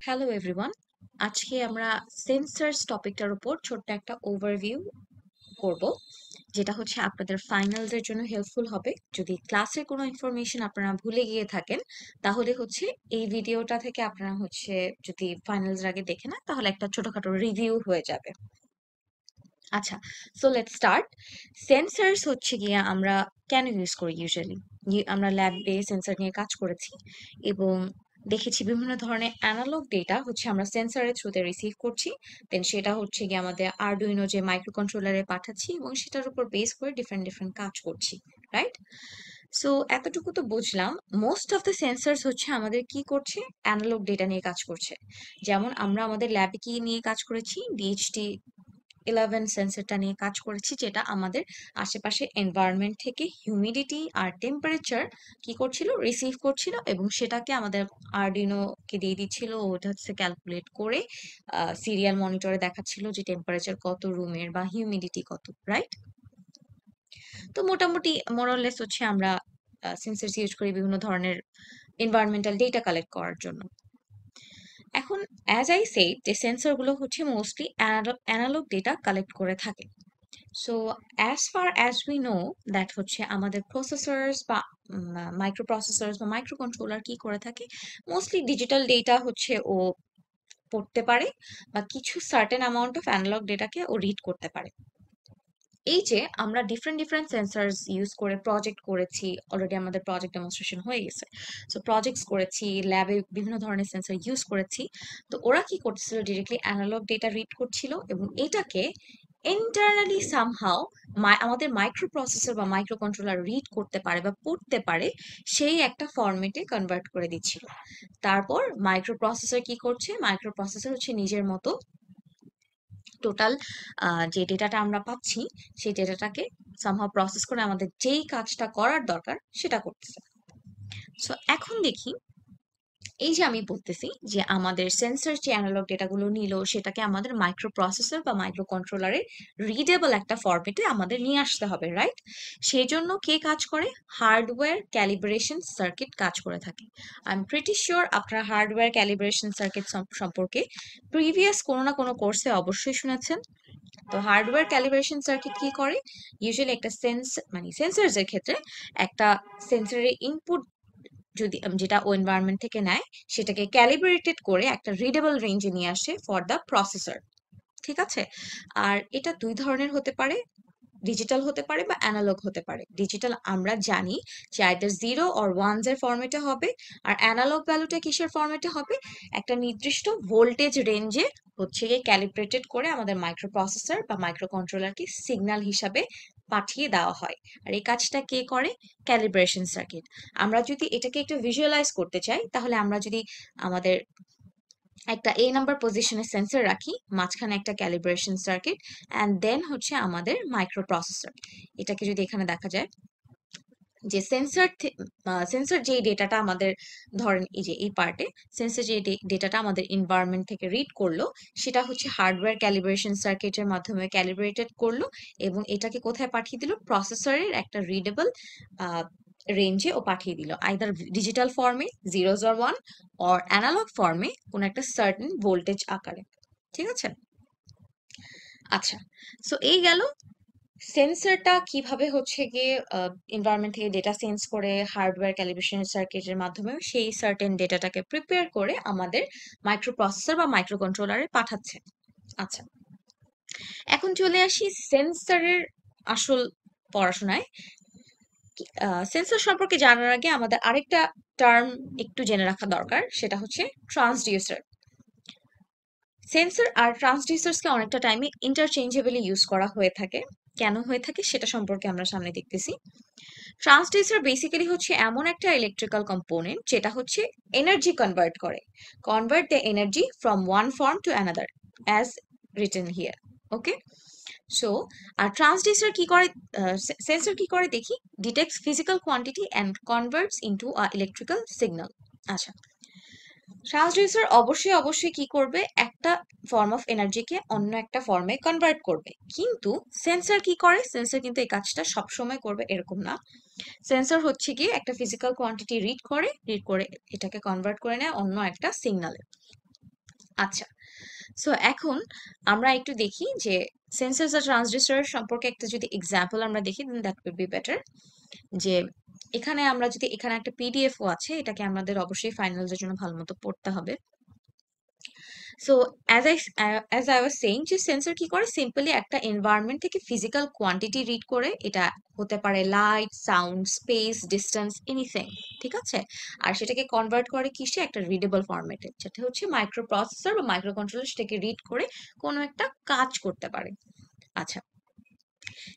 Hello everyone. আজকে আমরা sensors টপিকটার উপর ছোট্ট একটা ওভারভিউ করব, যেটা হচ্ছে আপনাদের ফাইনালস এর জন্য হেল্পফুল হবে। যদি ক্লাসের কোনো ইনফরমেশন আপনারা ভুলে গিয়ে থাকেন, তাহলে হচ্ছে এই ভিডিওটা থেকে আপনারা হচ্ছে যদি ফাইনালস এর আগে দেখে না, তাহলে একটা ছোটখাটো রিভিউ হয়ে যাবে। আচ্ছা, সো লেটস স্টার্ট। সেন্সরস হচ্ছে গিয়ে আমরা কেন ইউজ করি ইউজুয়ালি? আমরা ল্যাবে সেন্সর নিয়ে কাজ করেছি এবং দেখেছি বিভিন্ন ধরনের অ্যানালগ ডেটা হচ্ছে আমরা সেন্সরের থ্রুতে রিসিভ করছি, দেন সেটা হচ্ছে গিয়ে আমাদের আরডুইনো যে মাইক্রো কন্ট্রোলারে পাঠাচ্ছি এবং সেটার উপর বেস করে ডিফারেন্ট ডিফারেন্ট কাজ করছি, রাইট? সো এতটুকু তো বুঝলাম। মোস্ট অফ দ্য সেন্সরস হচ্ছে আমাদের কি করছে, অ্যানালগ ডেটা নিয়ে কাজ করছে। যেমন আমরা আমাদের ল্যাবে কি নিয়ে কাজ করেছি, ডিএইচটি 11 সেন্সরটা নিয়ে কাজ করেছি, যেটা আমাদের আশেপাশে এনভায়রনমেন্ট থেকে হিউমিডিটি আর টেম্পারেচার কি করছিল, রিসিভ করছিল এবং সেটাকে আমাদের আরডিনো কে দিয়ে দিচ্ছিল। ওটা হচ্ছে ক্যালকুলেট করে সিরিয়াল মনিটরে দেখাচ্ছিল যে টেম্পারেচার কত রুমের বা হিউমিডিটি কত, রাইট? তো মোটামুটি মোরাললেস হচ্ছে আমরা সেন্সরস ইউজ করি বিভিন্ন ধরনের এনভায়রনমেন্টাল ডেটা কালেক্ট করার জন্য। এখন অ্যাজ আই সেড, যে সেন্সরগুলো হচ্ছে মোস্টলি অ্যানালগ ডেটা কালেক্ট করে থাকে। So as far as we know that হচ্ছে আমাদের প্রসেসর্স বা মাইক্রো প্রসেসর্স বা মাইক্রো কন্ট্রোলার কি করে থাকে, মোস্টলি ডিজিটাল ডেটা হচ্ছে ও পড়তে পারে বা কিছু সার্টেন অ্যামাউন্ট অফ অ্যানালগ ডেটাকে ও রিড করতে পারে। এই যে আমরা ডিফারেন্ট ডিফারেন্ট সেন্সরস ইউজ করে প্রজেক্ট করেছি, অলরেডি আমাদের প্রজেক্ট ডেমনস্ট্রেশন হয়ে গেছে। সো প্রজেক্টস করেছি, ল্যাবে বিভিন্ন ধরনের সেন্সর ইউজ করেছি। তো ওরা কি করছিল, ডিরেক্টলি অ্যানালগ ডেটা রিড করছিল এবং এটাকে ইন্টারনালি সামহাও আমাদের মাইক্রো প্রসেসর বা মাইক্রো কন্ট্রোলার রিড করতে পারে বা পড়তে পারে, সেই একটা ফরম্যাটে কনভার্ট করে দিচ্ছিল। তারপর মাইক্রো প্রসেসর কি করছে, মাইক্রো প্রসেসর হচ্ছে নিজের মতো টোটাল যে ডেটাটা আমরা পাচ্ছি, সেই ডেটাটাকে সামহাও প্রসেস করে আমাদের যেই কাজটা করার দরকার সেটা করতেছে। সো এখন দেখি, এই যে আমি বলতেছি যে আমাদের সেন্সর যে অ্যানালগ ডেটাগুলো নিল, সেটাকে আমাদের মাইক্রো প্রসেসর বা মাইক্রো কন্ট্রোলারে রিডেবল একটা ফরম্যাটে আমাদের নিয়ে আসতে হবে, রাইট? সেই জন্য কে কাজ করে? হার্ডওয়্যার ক্যালিব্রেশন সার্কিট কাজ করে থাকে। আই এম প্রিটি শিওর আপনারা হার্ডওয়্যার ক্যালিব্রেশন সার্কিট সম্পর্কে প্রিভিয়াস কোনো না কোনো কোর্সে অবশ্যই শুনেছেন। তো হার্ডওয়্যার ক্যালিব্রেশন সার্কিট কি করে? ইউজুয়ালি একটা সেন্সরস এর ক্ষেত্রে একটা সেন্সরের ইনপুট যদি যেটা ও এনভায়রনমেন্ট থেকে নেয়, সেটাকে ক্যালিব্রেটেড করে একটা রিডেবল রেঞ্জে নিয়ে আসে ফর দ্য প্রসেসর। ঠিক আছে? আর এটা দুই ধরনের হতে পারে, ডিজিটাল হতে পারে বা অ্যানালগ হতে পারে। ডিজিটাল আমরা জানি যে আইদার জিরো অর ওয়ানস এর ফরম্যাটে হবে, আর অ্যানালগ ভ্যালুটা কিসের ফরম্যাটে হবে? একটা নির্দিষ্ট ভোল্টেজ রেঞ্জে হচ্ছে গিয়ে ক্যালিব্রেটেড করে আমাদের মাইক্রো প্রসেসর বা মাইক্রো কন্ট্রোলারকে সিগন্যাল হিসাবে পাঠিয়ে দেওয়া হয়। আর এই কাজটা কে করে? Calibration circuit. আমরা যদি এটাকে একটু ভিজুয়ালাইজ করতে চাই, তাহলে আমরা যদি আমাদের একটা এ নাম্বার পজিশনে সেন্সর রাখি, মাঝখানে একটা ক্যালিব্রেশন সার্কিট, অ্যান্ড দেন হচ্ছে আমাদের মাইক্রো প্রসেসর। এটাকে যদি এখানে দেখা যায় যে সেন্সর যে ডেটাটা আমাদের, ধরেন এই যে এই পার্টে সেন্সর যে ডেটাটা আমাদের এনভায়রনমেন্ট থেকে রিড করলো, সেটা হচ্ছে হার্ডওয়্যার ক্যালিব্রেশন সার্কিটের মাধ্যমে ক্যালিব্রেটেড করলো এবং এটাকে কোথায় পাঠিয়ে দিল? প্রসেসরের একটা রিডেবল রেঞ্জে ও পাঠিয়ে দিল, আইদার ডিজিটাল ফর্মে zeros or one, or analog ফর্মে কোন একটা সার্টেন ভোল্টেজ আকারে। ঠিক আছে? আচ্ছা, সো এই গেল সেন্সরটা কিভাবে হচ্ছে গিয়ে এনভায়রনমেন্ট থেকে ডেটা সেন্স করে হার্ডওয়্যার ক্যালিব্রেশন সার্কিটের মাধ্যমে সেই সার্টেন ডেটাটাকে প্রিপেয়ার করে আমাদের মাইক্রো প্রসেসর বা মাইক্রো কন্ট্রোলারে পাঠাচ্ছে। আচ্ছা, এখন চলে আসি সেন্সরের আসল পড়াশোনায়। সেন্সর সম্পর্কে জানার আগে আমাদের আরেকটা টার্ম একটু জেনে রাখা দরকার, সেটা হচ্ছে ট্রান্সডিউসার। সেন্সর আর ট্রান্সডিউসার্সকে অনেকটা টাইমে ইন্টারচেঞ্জেবলি ইউজ করা হয়ে থাকে। কেন হয়ে থাকে সেটা সম্পর্কে আমরা সামনে দেখতেছি। ট্রান্সডিউসার বেসিক্যালি হচ্ছে এমন একটা ইলেকট্রিক্যাল কম্পোনেন্ট যেটা হচ্ছে energy convert the energy from one form to another, as written here. Okay, so are transducer কি করে, সেন্সর কি করে দেখি, detects physical quantity and converts into electrical signal. আচ্ছা, ট্রান্সডিউসার অবশ্যই অবশ্যই কি করবে, একটা ফর্ম অফ এনার্জিকে অন্য একটা ফর্মে কনভার্ট করবে। কিন্তু সেন্সর কি করে, সেন্সর কিন্তু এই কাজটা সবসময় করবে এরকম না। সেন্সর হচ্ছে গিয়ে একটা ফিজিক্যাল কোয়ান্টিটি রিড করে এটাকে কনভার্ট করে নেয় অন্য একটা সিগনালে। আচ্ছা, সো এখন আমরা একটু দেখি যে সেন্সরস আর ট্রান্সডিউসার সম্পর্কে একটা যদি এক্সাম্পল আমরা দেখি, দেন দ্যাট উইল বি বেটার। যে এখানে আমরা যদি, এখানে একটা পিডিএফও আছে, এটাকে আমাদের অবশ্যই ফাইনালসের জন্য ভালো মতো পড়তে হবে। So as I was saying, যে সেন্সর কি করে, সিম্পলি একটা এনভায়রনমেন্ট থেকে ফিজিক্যাল কোয়ান্টিটি রিড করে। এটা হতে পারে light, sound, space, distance, anything, ঠিক আছে। আর সেটাকে কনভার্ট করে কিসে, একটা রিডেবল ফরম্যাটে, যেটা হচ্ছে মাইক্রো প্রসেসর বা মাইক্রো কন্ট্রোলার সেটাকে রিড করে কোনো একটা কাজ করতে পারে। আচ্ছা,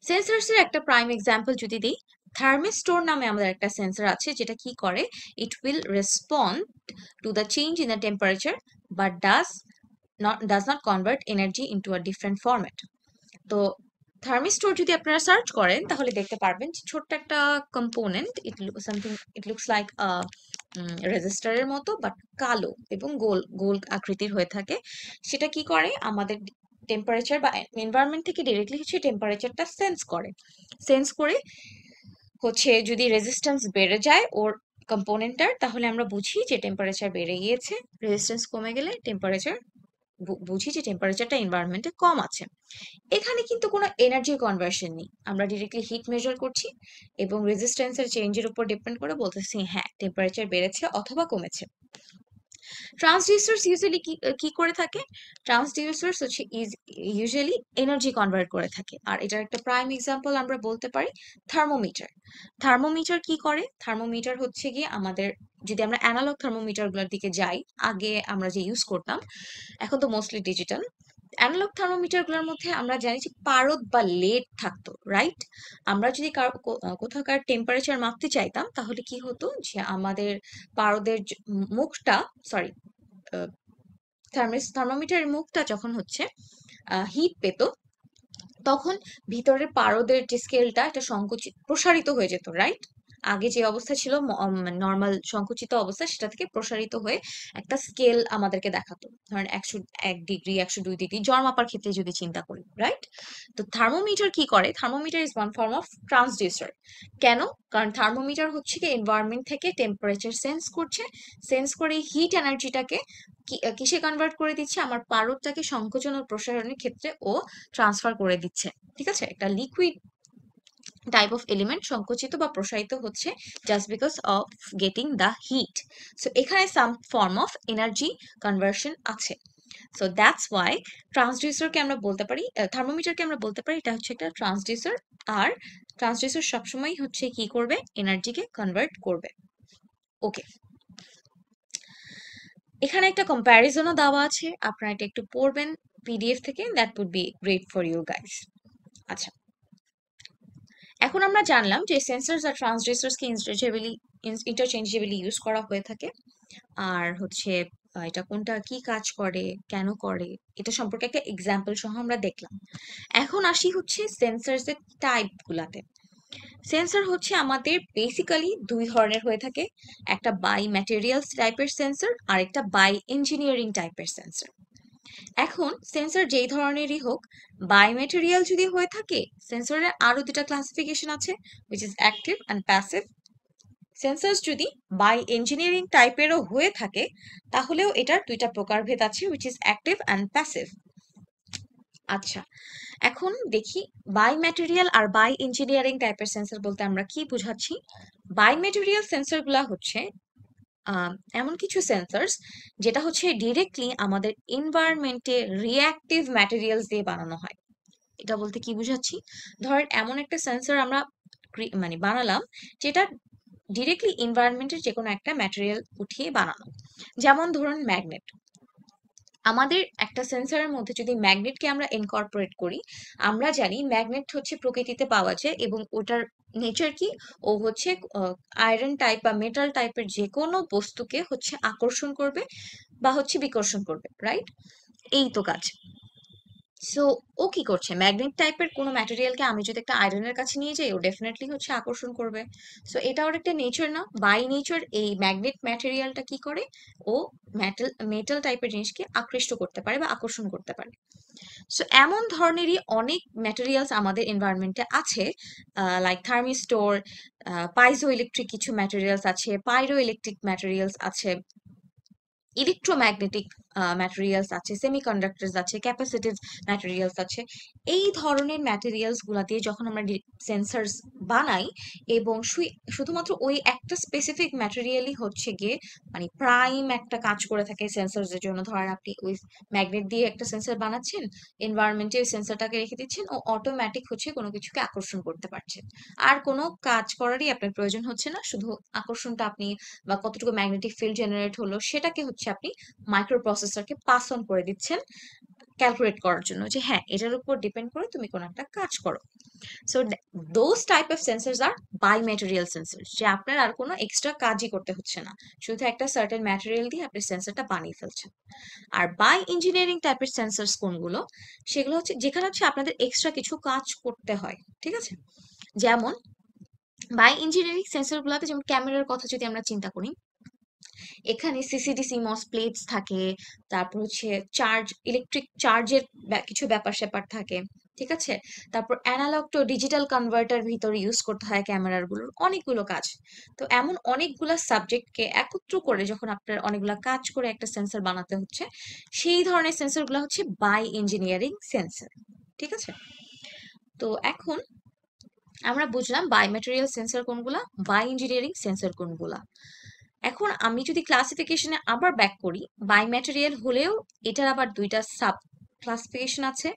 সেন্সরস এর একটা প্রাইম এক্সাম্পল যদি দিই, থার্মিস্টর নামে আমাদের একটা সেন্সর আছে, যেটা কি করে, it will respond to the change in the temperature, but does not convert energy into a different format. তো থার্মিস্টর যদি আপনারা সার্চ করেন তাহলে দেখতে পারবেন যে ছোট্ট একটা কম্পোনেন্ট, ইট লুকস লাইক রেজিস্টারের মতো, বাট কালো এবং গোল গোল আকৃতির হয়ে থাকে। সেটা কি করে, আমাদের টেম্পারেচার বা এনভায়রনমেন্ট থেকে ডিরেক্টলি হচ্ছে টেম্পারেচারটা সেন্স করে হচ্ছে, যদি রেজিস্ট্যান্স বেড়ে যায় ওর কম্পোনেন্টটার, তাহলে আমরা বুঝি যে টেম্পারেচার বেড়ে গিয়েছে। রেজিস্ট্যান্স কমে গেলে টেম্পারেচার, বুঝি যে টেম্পারেচারটা এনভায়রনমেন্টে কম আছে। এখানে কিন্তু কোনো এনার্জি কনভার্সন নেই, আমরা ডিরেক্টলি হিট মেজার করছি এবং রেজিস্ট্যান্সের চেঞ্জের উপর ডিপেন্ড করে বলতেছি হ্যাঁ টেম্পারেচার বেড়েছে অথবা কমেছে। ট্রান্সডিউসার্স ইউজুয়ালি কি কি করে থাকে, ট্রান্সডিউসার্স হচ্ছে ইউজুয়ালি এনার্জি কনভার্ট করে থাকে। আর এটার একটা প্রাইম এক্সাম্পল আমরা বলতে পারি থার্মোমিটার। থার্মোমিটার কি করে, থার্মোমিটার হচ্ছে গিয়ে আমাদের, যদি আমরা অ্যানালগ থার্মোমিটার গুলোর দিকে যাই, আগে আমরা যে ইউজ করতাম, এখন তো মোস্টলি ডিজিটাল। অ্যানালগ থার্মোমিটার গুলোর মধ্যে আমরা জানি যে পারদ বা লেড থাকতো, রাইট। আমরা যদি কোথাকার টেম্পারেচার মাপতে চাইতাম, তাহলে কি হতো যে আমাদের পারদের মুখটা, সরি, থার্মোমিটারের মুখটা যখন হচ্ছে হিট পেত, তখন ভিতরের পারদের যে স্কেলটা, এটা সংকুচিত প্রসারিত হয়ে যেত, রাইট। আগে যে অবস্থা ছিল নর্মাল সংকুচিত অবস্থা, সেটা থেকে প্রসারিত হয়ে একটা স্কেল আমাদেরকে দেখাতো। ধরেন 101 ডিগ্রি, 102 ডিগ্রি, জ্বর মাপার ক্ষেত্রে যদি চিন্তা করি, রাইট। তো থার্মোমিটার কি করে, thermometer is one form of transducer. কেন, কারণ থার্মোমিটার হচ্ছে কি এনভায়রনমেন্ট থেকে টেম্পারেচার সেন্স করে হিট এনার্জিটাকে কিসে কনভার্ট করে দিচ্ছে, আমার পারদটাকে সংকোচন ও প্রসারণের ক্ষেত্রে ও ট্রান্সফার করে দিচ্ছে। ঠিক আছে, একটা লিকুইড টাইপ অফ এলিমেন্ট সংকুচিত বা প্রসারিত হচ্ছে just because of getting the heat. So এখানে some form of energy conversion আছে। সো দ্যাটস ওয়াই ট্রান্সডিউসারকে আমরা বলতে পারি, থার্মোমিটারকে আমরা বলতে পারি এটা হচ্ছে একটা ট্রান্সডিউসার। আর ট্রান্সডিউসার সবসময় হচ্ছে কি করবে, এনার্জিকে কনভার্ট করবে। ওকে, এখানে একটা কম্প্যারিজনও দেওয়া আছে, আপনারা এটা একটু পড়বেন পিডিএফ থেকে, that would be great for you guys. আচ্ছা, এখন আমরা জানলাম যে সেন্সরস আর ট্রান্সডিউসার্সকে ইন্টারচেঞ্জেবলি ইউজ করা হয়ে থাকে। আর হচ্ছে এটা কোনটা কি কাজ করে, কেন করে, এটা সম্পর্কে একটা এক্সাম্পল সহ আমরা দেখলাম। এখন আসি হচ্ছে সেন্সরসের টাইপ গুলাতে। সেন্সর হচ্ছে আমাদের বেসিক্যালি দুই ধরনের হয়ে থাকে, একটা বাই ম্যাটেরিয়ালস টাইপের সেন্সর আর একটা বাই ইঞ্জিনিয়ারিং টাইপের সেন্সর। এখন সেন্সর যেই ধরনেরই হোক, বাই ম্যাটেরিয়াল যদি হয়ে থাকে, সেন্সরের আরো দুটা ক্লাসিফিকেশন আছে, which is active and passive. Sensors যদি বাই ইঞ্জিনিয়ারিং টাইপেরও হয়ে থাকে, তাহলেও এটার দুইটা প্রকারভেদ আছে, which is active and passive. আচ্ছা, এখন দেখি বাই ম্যাটেরিয়াল আর বাই ইঞ্জিনিয়ারিং টাইপের সেন্সর বলতে আমরা কি বুঝাচ্ছি। বাই ম্যাটেরিয়াল সেন্সর গুলা হচ্ছে এমন কিছু সেন্সরস যেটা হচ্ছে ডিরেক্টলি আমাদের এনভায়রনমেন্টে রিঅ্যাক্টিভ ম্যাটেরিয়ালস দিয়ে বানানো হয়। এটা বলতে কি বুঝাচ্ছি, ধরেন এমন একটা সেন্সর আমরা মানে বানালাম, যেটা ডিরেক্টলি এনভায়রনমেন্টের যে কোনো একটা ম্যাটেরিয়াল উঠিয়ে বানানো। যেমন ধরুন ম্যাগনেট, আমাদের একটা সেন্সরের মধ্যে যদি ম্যাগনেটকে আমরা ইনকর্পোরেট করি, আমরা জানি ম্যাগনেট হচ্ছে প্রকৃতিতে পাওয়া যায় এবং ওটার নেচার কি, ও হচ্ছে আয়রন টাইপ বা মেটাল টাইপের যে কোনো বস্তুকে হচ্ছে আকর্ষণ করবে বা হচ্ছে বিকর্ষণ করবে, রাইট। এই তো কাজ। সো ও কি করছে, ম্যাগনেট টাইপের কোনো ম্যাটেরিয়ালকে আমি যদি একটা আয়রনের কাছে নিয়ে যাই, ও ডেফিনেটলি হচ্ছে আকর্ষণ করবে। সো এটা ওর একটা নেচার না, বাই নেচার এই ম্যাগনেট ম্যাটেরিয়ালটা কি করে, ও মেটাল মেটাল টাইপের জিনিসকে আকৃষ্ট করতে পারে বা আকর্ষণ করতে পারে। সো এমন ধরনেরই অনেক ম্যাটেরিয়ালস আমাদের এনভায়রনমেন্টে আছে, লাইক থার্মিস্টর, পাইজো ইলেকট্রিক কিছু ম্যাটেরিয়ালস আছে, পাইরো ইলেকট্রিক ম্যাটেরিয়ালস আছে, ইলেকট্রোম্যাগনেটিক ম্যাটেরিয়ালস আছে, সেমিকন্ডাক্টরস আছে, ক্যাপাসিটিভ ম্যাটেরিয়ালস আছে। এই ধরনের ম্যাটেরিয়ালস গুলা দিয়ে যখন আমরা সেন্সরস বানাই এবং শুধুমাত্র ওই একটা স্পেসিফিক ম্যাটেরিয়ালই হচ্ছে গিয়ে মানে প্রাইম একটা কাজ করে থাকে সেন্সরস এর জন্য। ধরেন আপনি ওই ম্যাগনেট দিয়ে একটা সেন্সর বানাচ্ছেন, এনভায়রনমেন্টে ওই সেন্সরটাকে রেখে দিচ্ছেন, ও অটোমেটিক হচ্ছে কোনো কিছুকে আকর্ষণ করতে পারছেন। আর কোনো কাজ করারই আপনার প্রয়োজন হচ্ছে না, শুধু আকর্ষণটা আপনি বা কতটুকু ম্যাগনেটিক ফিল্ড জেনারেট হলো সেটাকে হচ্ছে আপনি মাইক্রো প্রসেসরকে পাস অন করে দিচ্ছেন ক্যালকুলেট করার জন্য, যে হ্যাঁ এটার উপর ডিপেন্ড করে তুমি কোনো একটা কাজ করো। So those type of sensors are by material sensors, যে আপনার আর কোনো এক্সট্রা কাজই করতে হচ্ছে না, শুধু একটা সার্টেন ম্যাটেরিয়াল দিয়ে আপনি সেন্সরটা বানিয়ে ফেলছেন। আর বাই ইঞ্জিনিয়ারিং টাইপের সেন্সরস কোনগুলো, সেগুলো হচ্ছে যেখানে হচ্ছে আপনাদের এক্সট্রা কিছু কাজ করতে হয়, ঠিক আছে? যেমন বাই ইঞ্জিনিয়ারিং সেন্সর গুলাতে, যেমন ক্যামেরার কথা যদি আমরা চিন্তা করি, এখানে সিসিডি সিমস প্লেটস থাকে, তারপর হচ্ছে ইলেকট্রিক চার্জের কিছু ব্যাপার স্যাপার থাকে, ঠিক আছে? তারপর অ্যানালগ টু ডিজিটাল কনভার্টার ভিতরে ইউজ করতে হয় ক্যামেরার গুলোর অনেকগুলো কাজ। তো এমন অনেকগুলা সাবজেক্টকে একত্র করে যখন আপনার অনেকগুলা কাজ করে একটা সেন্সর বানাতে হচ্ছে, সেই ধরনের সেন্সর গুলো হচ্ছে বাই ইঞ্জিনিয়ারিং সেন্সর, ঠিক আছে? তো এখন আমরা বুঝলাম বাই ম্যাটেরিয়াল সেন্সর কোনগুলা, বাই ইঞ্জিনিয়ারিং সেন্সর কোনগুলা। এখন আমি যদি ক্লাসিফিকেশনে আবার ব্যাক করি, বাই ম্যাটেরিয়াল হলেও এটার আবার দুইটা সাব ক্লাসিফিকেশন আছে,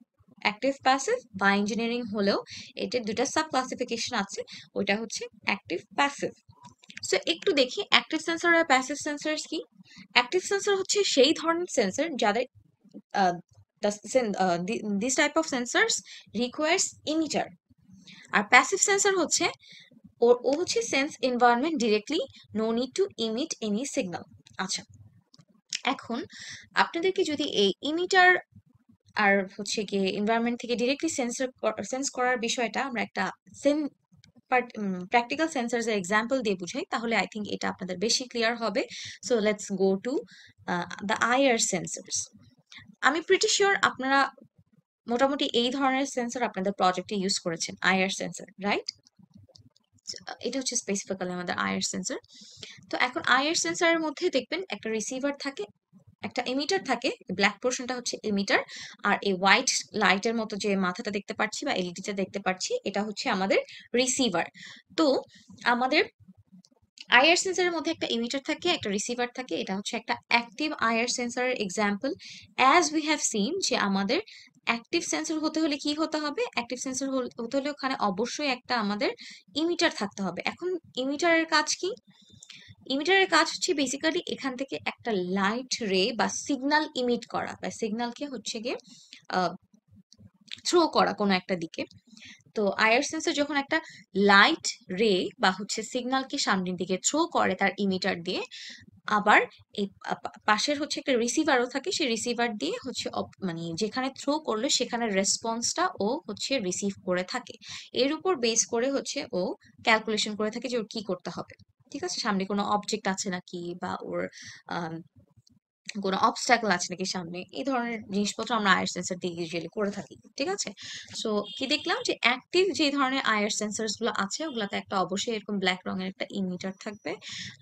অ্যাক্টিভ প্যাসিভ। বাই ইঞ্জিনিয়ারিং হলেও এটার দুইটা সাব ক্লাসিফিকেশন আছে, ওইটা হচ্ছে অ্যাক্টিভ প্যাসিভ। সো একটু দেখি অ্যাক্টিভ সেন্সর আর প্যাসিভ সেন্সরস কি। অ্যাক্টিভ সেন্সর হচ্ছে সেই ধরনের সেন্সর যাদের this type of sensors requires emitter. আর প্যাসিভ সেন্সর হচ্ছে ও হচ্ছে sense environment directly, no need to emit any signal. আচ্ছা, এখন আপনাদেরকে যদি এই ইমিটার আর হচ্ছে গিয়ে এনভায়রনমেন্ট থেকে ডিরেক্টলি সেন্স করার বিষয়টা আমরা একটা প্র্যাকটিক্যাল সেন্সার্স এর এক্সাম্পল দিয়ে বুঝাই, তাহলে আই থিঙ্ক এটা আপনাদের বেশি ক্লিয়ার হবে। So let's go to the IR sensors. আমি প্রিটি শিওর আপনারা মোটামুটি এই ধরনের সেন্সর আপনাদের প্রজেক্টে ইউজ করেছেন, আইআর সেন্সর, রাইট? এটা হচ্ছে স্পেসিফিক্যালি আমাদের আইআর সেন্সর। তো এখন আইআর সেন্সরের মধ্যে দেখবেন একটা রিসিভার থাকে, একটা এমিটার থাকে, ব্ল্যাক পোর্শনটা হচ্ছে এমিটার, আর এই হোয়াইট লাইটের মতো যে মাথাটা দেখতে পাচ্ছি বা এলইডিটা দেখতে পাচ্ছি, এটা হচ্ছে আমাদের রিসিভার। তো আমাদের আইআর সেন্সরের মধ্যে একটা ইমিটার থাকে, একটা রিসিভার থাকে, এটা হচ্ছে একটা অ্যাক্টিভ আইআর সেন্সরের example. As we have seen যে আমাদের অ্যাক্টিভ সেন্সর হতে হলে কি হতে হবে, অ্যাক্টিভ সেন্সর হতে হলে ওখানে অবশ্যই একটা আমাদের ইমিটার থাকতে হবে। এখন ইমিটারের কাজ কি? ইমিটারের কাজ হচ্ছে বেসিক্যালি এখান থেকে একটা লাইট রে বা সিগন্যাল ইমিট করা, বা সিগন্যালকে হচ্ছে গিয়ে থ্রো করা কোনো একটা দিকে। তো আইআর সেন্সর যখন একটা লাইট রে বা হচ্ছে সিগন্যালকে সামনের দিকে থ্রো করে তার ইমিটার দিয়ে, আবার এই পাশের হচ্ছে একটা রিসিভারও থাকে, সেই রিসিভার দিয়ে হচ্ছে মানে যেখানে থ্রো করলো সেখানে রেসপন্সটা ও হচ্ছে রিসিভ করে থাকে। এর উপর বেস করে হচ্ছে ও ক্যালকুলেশন করে থাকে যে ওর কি করতে হবে, ঠিক আছে? সামনে কোনো অবজেক্ট আছে নাকি, বা ওর কোনো অবস্ট্যাকল আছে নাকি সামনে, এই ধরনের জিনিসপত্র আমরা আয়ার সেন্সর দিয়ে ইউজুয়ালি করে থাকি, ঠিক আছে? সো কি দেখলাম যে অ্যাক্টিভ যে ধরনের আয়ার সেন্সরস গুলো আছে ওগুলাতে একটা অবশ্যই এরকম ব্ল্যাক রঙের একটা ইমিটার থাকবে,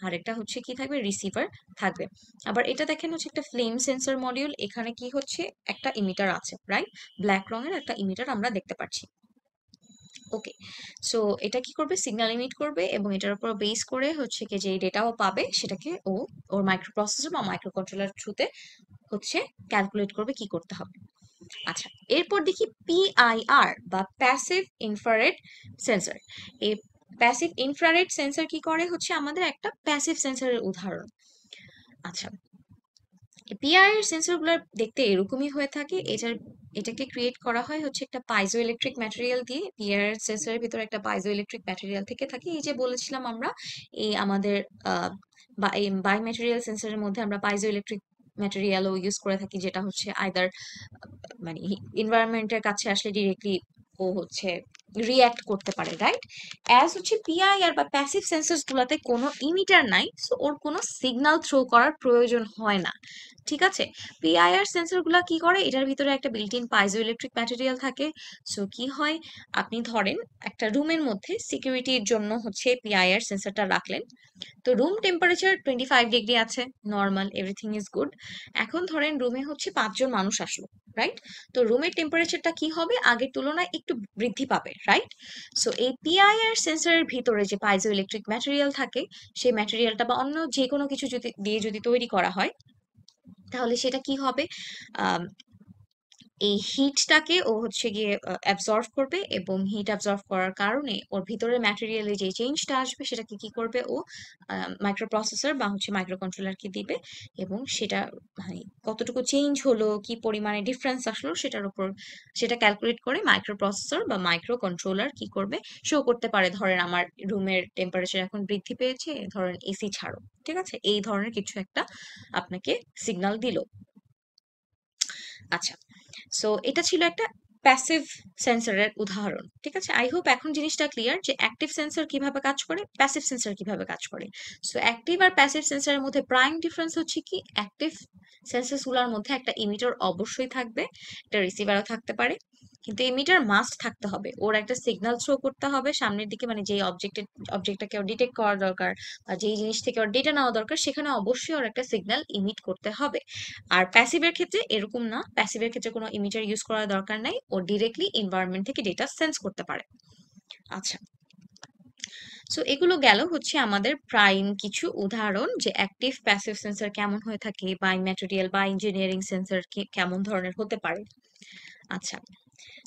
আর একটা হচ্ছে কি থাকবে, রিসিভার থাকবে। আবার এটা দেখেন হচ্ছে একটা ফ্লেম সেন্সর মডিউল, এখানে কি হচ্ছে একটা ইমিটার আছে, রাইট? ব্ল্যাক রঙের একটা ইমিটার আমরা দেখতে পাচ্ছি। ওকে, সো এটা কি করবে, সিগন্যাল ইমিট করবে এবং এটার উপর বেস করে হচ্ছে কি যে ডেটাও পাবে সেটাকে ও ওর মাইক্রো প্রসেসর বা মাইক্রো কন্ট্রোলার থ্রুতে হচ্ছে ক্যালকুলেট করবে কি করতে হবে। আচ্ছা, এরপর দেখি পিআইআর বা প্যাসিভ ইনফ্রারেড সেন্সর। এই প্যাসিভ ইনফ্রারেড সেন্সর কি করে, হচ্ছে আমাদের একটা প্যাসিভ সেন্সরের উদাহরণ। আচ্ছা, পিআইআর সেন্সরগুলো দেখতে এরকমই হয়ে থাকে। এটাকে ক্রিয়েট করা হয় হচ্ছে একটা পাইজো ইলেকট্রিক ম্যাটেরিয়াল দিয়ে। পিআইআর সেন্সরের ভিতরে একটা পাইজো ইলেকট্রিক ম্যাটেরিয়াল থেকে থাকে, এই যে বলেছিলাম আমরা এই আমাদের বা এই বাই ম্যাটেরিয়াল সেন্সরের মধ্যে আমরা পাইজো ইলেকট্রিক ম্যাটেরিয়ালও ইউজ করে থাকি, যেটা হচ্ছে আইদার মানে এনভায়রনমেন্টের কাছে আসলে ডিরেক্টলি ও হচ্ছে রিঅ্যাক্ট করতে পারে, রাইট? অ্যাজ হচ্ছে পিআইআর বা প্যাসিভ সেন্সরস গুলাতে কোনো ইমিটার নাই, সো ওর কোনো সিগন্যাল থ্রো করার প্রয়োজন হয় না। ঠিক আছে। পিআইআর সেন্সর গুলা কি করে, এটার ভিতরে একটা built in piezo electric material থাকে। সো কি হয়, আপনি ধরেন একটা রুমের মধ্যে সিকিউরিটির জন্য হচ্ছে পিআইআর সেন্সরটা রাখলেন। তো রুম টেম্পারেচার 25 ডিগ্রি আছে, নর্মাল, এভরিথিং ইজ গুড। এখন ধরেন রুমে হচ্ছে 5 জন মানুষ আসলো, রাইট? তো রুমের টেম্পারেচারটা কি হবে, আগের তুলনায় একটু বৃদ্ধি পাবে, রাইট? সো এই পিআইআর সেন্সরের ভিতরে যে পাইজো ইলেকট্রিক ম্যাটেরিয়াল থাকে, সেই ম্যাটেরিয়ালটা বা অন্য যে কোনো কিছু যদি দিয়ে যদি তৈরি করা হয়, তাহলে সেটা কি হবে, এই হিটটাকে ও হচ্ছে গিয়ে অ্যাবজর্ভ করবে, এবং হিট অ্যাবজর্ভ করার কারণে ওর ভিতরের ম্যাটেরিয়ালে যে চেঞ্জটা আসবে সেটাকে কি করবে ও, মাইক্রো প্রসেসর বা হচ্ছে মাইক্রো কন্ট্রোলারকে দিবে, এবং সেটা মানে কতটুকু চেঞ্জ হলো, কি পরিমাণে ডিফারেন্স আসলো সেটার উপর সেটা ক্যালকুলেট করে মাইক্রো প্রসেসর বা মাইক্রো কন্ট্রোলার কি করবে, শো করতে পারে ধরেন আমার রুমের টেম্পারেচার এখন বৃদ্ধি পেয়েছে, ধরেন এসি ছাড়ো, ঠিক আছে, এই ধরনের কিছু একটা আপনাকে সিগন্যাল দিল। আচ্ছা, সো এটা ছিল একটা প্যাসিভ সেন্সরের উদাহরণ, ঠিক আছে। আই হোপ এখন জিনিসটা ক্লিয়ার যে অ্যাক্টিভ সেন্সর কিভাবে কাজ করে, প্যাসিভ সেন্সর কিভাবে কাজ করে। সো অ্যাক্টিভ আর প্যাসিভ সেন্সরের মধ্যে প্রাইম ডিফারেন্স হচ্ছে কি, অ্যাক্টিভ সেন্সর গুলোর মধ্যে একটা ইমিটার অবশ্যই থাকবে, একটা রিসিভারও থাকতে পারে, কিন্তু ইমিটার মাস্ট থাকতে হবে, ওর একটা সিগন্যাল থ্রো করতে হবে সামনের দিকে, মানে যেই অবজেক্টটাকে ওর ডিটেক্ট করা দরকার বা যেই জিনিস থেকে ওর ডেটা নেওয়া দরকার, সেখানে অবশ্যই ওর একটা সিগন্যাল ইমিট করতে হবে। আর প্যাসিভের ক্ষেত্রে এরকম না, প্যাসিভের ক্ষেত্রে কোনো ইমিটার ইউজ করার দরকার নাই, ও ডিরেক্টলি এনভায়রনমেন্ট থেকে ডেটা সেন্স করতে পারে। আচ্ছা, সো এগুলো গেল হচ্ছে আমাদের প্রাইম কিছু উদাহরণ যে অ্যাক্টিভ প্যাসিভ সেন্সর কেমন হয়ে থাকে, বা ম্যাটেরিয়াল বা ইঞ্জিনিয়ারিং সেন্সর কেমন ধরনের হতে পারে। আচ্ছা,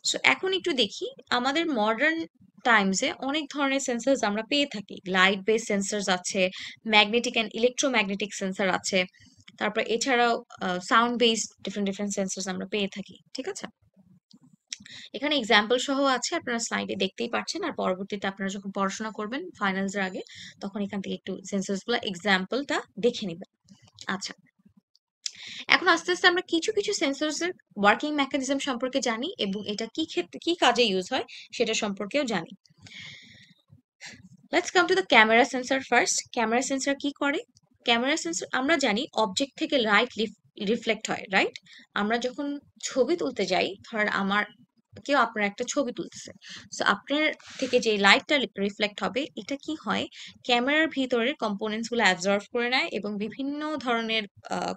সো এখন একটু দেখি, আমাদের মডার্ন টাইমসে অনেক ধরনের সেন্সর আমরা পেয়ে থাকি। লাইট বেস সেন্সর আছে, ম্যাগনেটিক অ্যান্ড ইলেকট্রোম্যাগনেটিক সেন্সর আছে, তারপর এছাড়াও sound based different different sensor আমরা পেয়ে থাকি, ঠিক আছে। এখানে এক্সাম্পল সহ আছে, আপনারা স্লাইডে দেখতেই পাচ্ছেন, আর পরবর্তীতে আপনারা যখন পড়াশোনা করবেন ফাইনালস এর আগে, তখন এখান থেকে একটু সেন্সরস গুলো এক্সাম্পলটা দেখে নেবেন। আচ্ছা, এখন আস্তে আস্তে আমরা কিছু কিছু সেন্সরস এর ওয়ার্কিং মেকানিজম সম্পর্কে জানি, এবং এটা কি ক্ষেত্রে কি কাজে ইউজ হয় সেটা সম্পর্কেও জানি। Let's come to the camera sensor first. Camera sensor কি করে? ক্যামেরা সেন্সর আমরা জানি অবজেক্ট থেকে লাইট রিফ্লেক্ট হয়, রাইট? আমরা যখন ছবি তুলতে যাই, ধর আমার কেউ আপনার একটা ছবি তুলতেছে, সো আপনার থেকে যে লাইটটা রিফ্লেক্ট হবে, এটা কি হয়, ক্যামেরার ভিতরের কম্পোনেন্টস গুলো অ্যাবজর্ভ করে নেয়, এবং বিভিন্ন ধরনের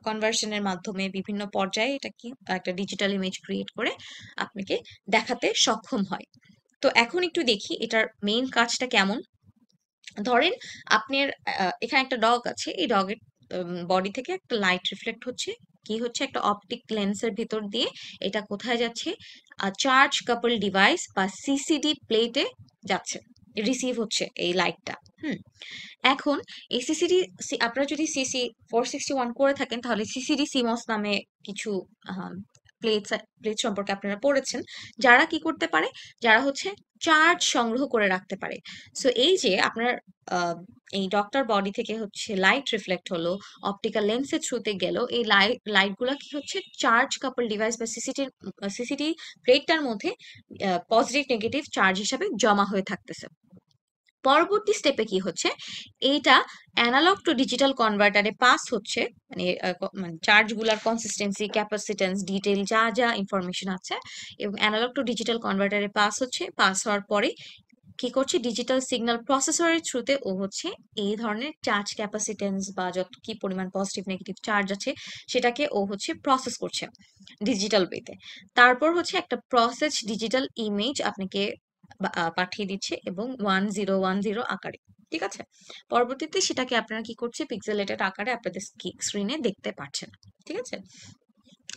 কনভার্সনের মাধ্যমে বিভিন্ন পর্যায়ে এটা কি একটা ডিজিটাল ইমেজ ক্রিয়েট করে আপনাকে দেখাতে সক্ষম হয়। তো এখন একটু দেখি এটার মেইন কাজটা কেমন। ধরেন আপনার এখানে একটা ডগ আছে, এই ডগের বডি থেকে একটা লাইট রিফ্লেক্ট হচ্ছে, কি হচ্ছে, একটা অপটিক লেন্সের ভিতর দিয়ে, এটা কোথায় যাচ্ছে, চার্জ কাপল ডিভাইস বা সিসিডি প্লেটে যাচ্ছে, রিসিভ হচ্ছে এই লাইটটা। হুম, এখন এই সিসিডি, আপনারা যদি CC461 করে থাকেন, তাহলে সিসিডি সিমস নামে কিছু প্লেট প্লেট সম্পর্কে আপনারা পড়েছেন, যারা কি করতে পারে, যারা হচ্ছে চার্জ সংগ্রহ করে রাখতে পারে। সো এই যে আপনার আহ, এই ডক্টর বডি থেকে হচ্ছে লাইট রিফ্লেক্ট হলো, অপটিক্যাল লেন্সের থ্রুতে গেল, এই লাইট গুলা কি হচ্ছে, চার্জ কাপল ডিভাইস বা সিসিটি প্লেটটার মধ্যে পজিটিভ নেগেটিভ চার্জ হিসাবে জমা হয়ে থাকতেছে। পরবর্তী স্টেপে কি হচ্ছে, এইটা অ্যানালগ টু ডিজিটাল কনভার্টারে পাস হচ্ছে, মানে মানে চার্জ গুলার কনসিস্টেন্সি, ক্যাপাসিটেন্স, ডিটেল যা যা ইনফরমেশন আছে, এবং অ্যানালগ টু ডিজিটাল কনভার্টারে পাস হচ্ছে, পাস হওয়ার পরে কি করছে, ডিজিটাল সিগন্যাল প্রসেসরের থ্রুতে ও হচ্ছে এই ধরনের চার্জ ক্যাপাসিটেন্স বা যত কি পরিমাণ পজিটিভ নেগেটিভ চার্জ আছে সেটাকে ও হচ্ছে প্রসেস করছে ডিজিটাল ওয়েতে। তারপর হচ্ছে একটা প্রসেস ডিজিটাল ইমেজ আপনাকে পাঠিয়ে দিচ্ছে, এবং 1010 আকারে, ঠিক আছে। পরবর্তীতে সেটাকে আপনারা কি করছে, পিক্সেলেটেড আকারে আপনাদের স্ক্রিনে দেখতে পাচ্ছেন, ঠিক আছে।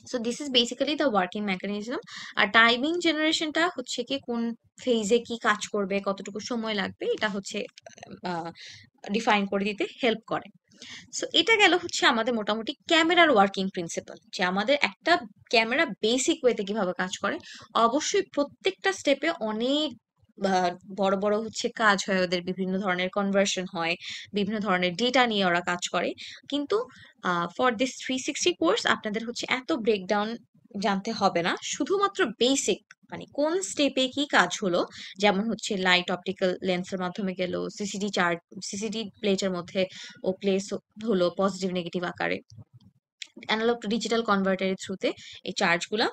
So this is basically the working mechanism. আর টাইমিং জেনারেশনটা হচ্ছে কি কোন ফেজে কি কাজ করবে, কতটুকু সময় লাগবে, এটা হচ্ছে ডিফাইন করে দিতে হেল্প করে। সো এটা গেল হচ্ছে আমাদের মোটামুটি ক্যামেরার ওয়ার্কিং প্রিন্সিপাল, যে আমাদের একটা ক্যামেরা বেসিক ওয়েতে কিভাবে কাজ করে। অবশ্যই প্রত্যেকটা স্টেপে অনেক বড় বড় হচ্ছে কাজ হয়, ওদের বিভিন্ন ধরনের কনভার্সন হয়, বিভিন্ন ধরনের ডেটা নিয়ে ওরা কাজ করে, কিন্তু ফর দিস 360 কোর্স আপনাদের হচ্ছে এত ব্রেকডাউন জানতে হবে না, শুধুমাত্র বেসিক মানে কোন স্টেপে কি কাজ হলো, যেমন হচ্ছে লাইট অপটিক্যাল লেন্সের মাধ্যমে গেল, সিসিডি প্লেটের মধ্যে ও প্লেস হলো পজিটিভ নেগেটিভ আকারে, অ্যানালগ টু ডিজিটাল কনভার্টারের থ্রুতে এই চার্জগুলা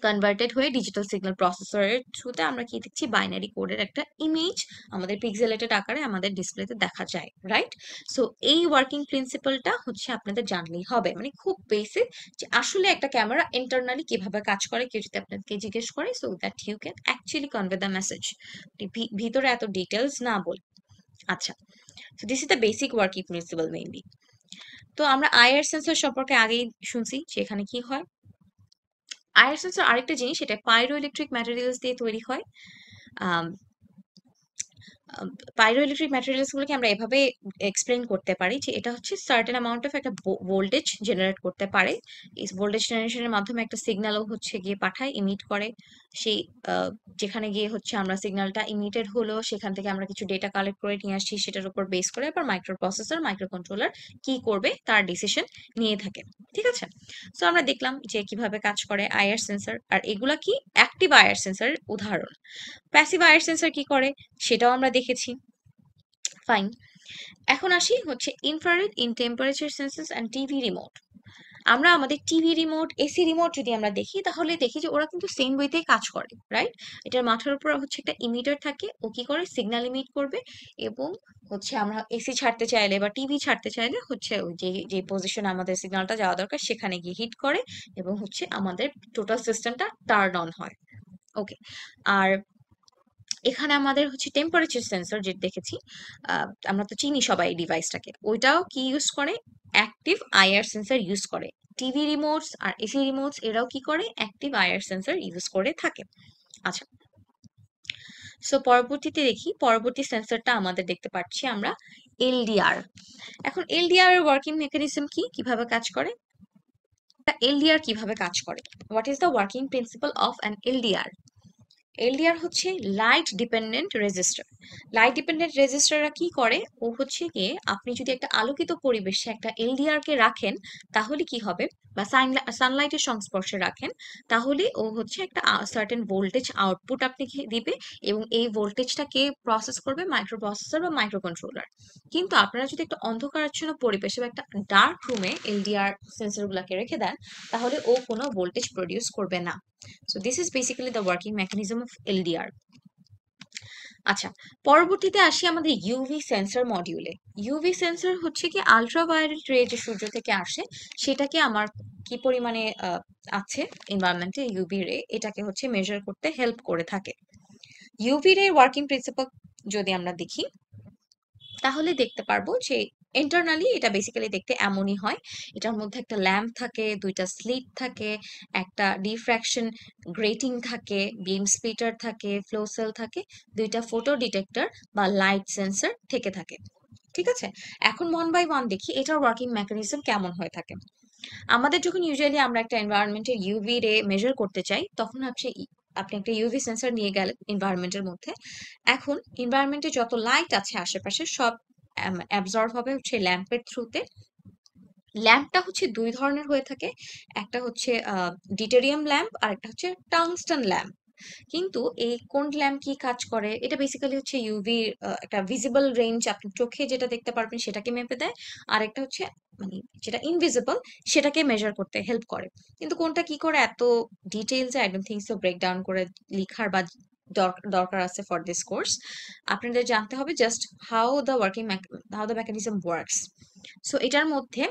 কনভার্টেড হয়ে ডিজিটাল সিগন্যাল প্রসেসরের থ্রুতে আমরা কি দেখছি, বাইনারি কোডের একটা ইমেজ আমাদের পিক্সেলেটেড আকারে আমাদের ডিসপ্লেতে দেখা যায়, রাইট? সো এই ওয়ার্কিং প্রিন্সিপালটা হচ্ছে আপনাদের জানলেই হবে, মানে খুব বেসিক, যে আসলে একটা ক্যামেরা ইন্টারনালি কিভাবে কাজ করে কেউ যদি আপনাকে জিজ্ঞেস করে, so that you can actually convey the message ভিতরে এত ডিটেলস না বলে। আচ্ছা, so this is the basic working principle mainly. তো আমরা আইআর সেন্সর সম্পর্কে আগেই শুনছি যে এখানে কি হয়। আইআর সেন্সর আরেকটা জিনিস, এটা পাইরো ইলেকট্রিক ম্যাটেরিয়ালস দিয়ে তৈরি হয়। পাইরো ইলেকট্রিক ম্যাটেরিয়ালস গুলোকে আমরা এভাবে এক্সপ্লেন করতে পারি যে এটা হচ্ছে সার্টেন অ্যামাউন্ট অফ একটা ভোল্টেজ জেনারেট করতে পারে। এই ভোল্টেজ জেনারেশনের মাধ্যমে একটা সিগন্যালও হচ্ছে গিয়ে পাঠায়, ইমিট করে। সেই যেখানে গিয়ে হচ্ছে আমরা সিগন্যালটা ইমিটেড হলো, সেখান থেকে আমরা কিছু ডেটা কালেক্ট করে নিয়ে আসছি, সেটার উপর বেস করে আবার মাইক্রো প্রসেসর মাইক্রো কন্ট্রোলার কি করবে তার ডিসিশন নিয়ে থাকে। ঠিক আছে, সো আমরা দেখলাম যে কিভাবে কাজ করে আইআর সেন্সর, আর এগুলা কি অ্যাক্টিভ আইআর সেন্সরের উদাহরণ। প্যাসিভ আইআর সেন্সর কি করে সেটাও আমরা দেখেছি। ফাইন, এখন আসি হচ্ছে infrared in temperature senses and TV remote. আমরা আমাদের টিভি রিমোট, এসি রিমোট যদি আমরা দেখি, তাহলে দেখি যে ওরা কিন্তু সেম ওয়েতেই কাজ করে, রাইট? এটার মাথার উপর হচ্ছে একটা ইমিটার থাকে, ও কি করে সিগন্যাল ইমিট করবে, এবং হচ্ছে আমরা এসি ছাড়তে চাইলে বা টিভি ছাড়তে চাইলে হচ্ছে ওই যে যে পজিশনে আমাদের সিগন্যালটা যাওয়া দরকার সেখানে গিয়ে হিট করে, এবং হচ্ছে আমাদের টোটাল সিস্টেমটা টার্ন অন হয়। ওকে, আর এখানে আমাদের হচ্ছে টেম্পারেচার সেন্সর যেটা দেখেছি, আমরা তো চিনি সবাই এই ডিভাইসটাকে, ওইটাও কি ইউজ করে, অ্যাক্টিভ আইআর সেন্সর ইউজ করে। টিভি রিমোটস আর এসি রিমোটস এরাও কি করে, অ্যাক্টিভ আইআর সেন্সর ইউজ করে থাকে। আচ্ছা, সো পরবর্তীতে দেখি, পরবর্তী সেন্সরটা আমাদের দেখতে পাচ্ছি আমরা এলডিআর। এখন এলডিআর এর ওয়ার্কিং মেকানিজম কি, কিভাবে কাজ করে, এলডিআর কিভাবে কাজ করে, what is the working principle of an LDR. LDR হচ্ছে light dependent resistor. Light dependent রেজিস্টাররা কি করে, ও হচ্ছে গিয়ে আপনি যদি একটা আলোকিত পরিবেশে একটা এলডিআর কে রাখেন, তাহলে কি হবে, বা সানলাইটের সংস্পর্শে রাখেন, তাহলে ও হচ্ছে একটা সার্টেন ভোল্টেজ আউটপুট আপনাকে দিবে, এবং এই ভোল্টেজটাকে প্রসেস করবে মাইক্রো প্রসেসর বা মাইক্রো কন্ট্রোলার। কিন্তু আপনারা যদি একটা অন্ধকারাচ্ছন্ন পরিবেশে বা একটা ডার্ক রুমে এলডিআর সেন্সরগুলোকে রেখে দেন, তাহলে ও কোনো ভোল্টেজ প্রডিউস করবে না। So this is basically the working mechanism of LDR. আচ্ছা, পরবর্তীতে আসি আমাদের ইউভি সেন্সর মডিউলে। ইউভি সেন্সর হচ্ছে কি আলট্রাভায়োলেট রে যে সূর্য থেকে আসে, সেটাকে আমার কি পরিমাণে আছে এনভায়রনমেন্টে ইউভি রে, এটাকে হচ্ছে মেজার করতে হেল্প করে থাকে। ইউভি রে ওয়ার্কিং প্রিন্সিপাল যদি আমরা দেখি, তাহলে দেখতে পারবো যে ইন্টারনালি এটা বেসিক্যালি দেখতে এমনই হয়। এটার মধ্যে একটা ল্যাম্প থাকে, দুইটা স্লিট থাকে, একটা ডিফ্র্যাকশন গ্রেটিং থাকে, বিম স্প্লিটার থাকে, ফ্লো সেল থাকে, দুইটা ফটো ডিটেক্টর বা লাইট সেন্সর থেকে থাকে। ঠিক আছে, এখন ওয়ান বাই ওয়ান দেখি এটার ওয়ার্কিং মেকানিজম কেমন হয়ে থাকে। আমাদের যখন ইউজুয়ালি আমরা একটা এনভায়রনমেন্টের ইউভি রে মেজার করতে চাই, তখন হচ্ছে আপনি একটা ইউভি সেন্সর নিয়ে গেলেন এনভায়রনমেন্টের মধ্যে। এখন এনভায়রনমেন্টে যত লাইট আছে আশেপাশে সব অ্যাবজর্ব হবে হচ্ছে ল্যাম্পের থ্রুতে। ল্যাম্পটা হচ্ছে দুই ধরনের হয়ে থাকে, একটা হচ্ছে ডিটেরিয়াম ল্যাম্প আর একটা হচ্ছে টাংস্টান ল্যাম্প। কিন্তু এই কোন ল্যাম্প কি কাজ করে, এটা বেসিক্যালি হচ্ছে ইউভি একটা ভিজিবল রেঞ্জ, আপনি চোখে যেটা দেখতে পারবেন সেটাকে মেপে দেয়, আর একটা হচ্ছে মানে যেটা ইনভিজিবল সেটাকে মেজার করতে হেল্প করে। কিন্তু কোনটা কি করে এত details I don't think so breakdown করে লিখার বা দরকার আছে ফর দিস কোর্স। আপনাদের জানতে হবে just how the mechanism works. So এটার মধ্যে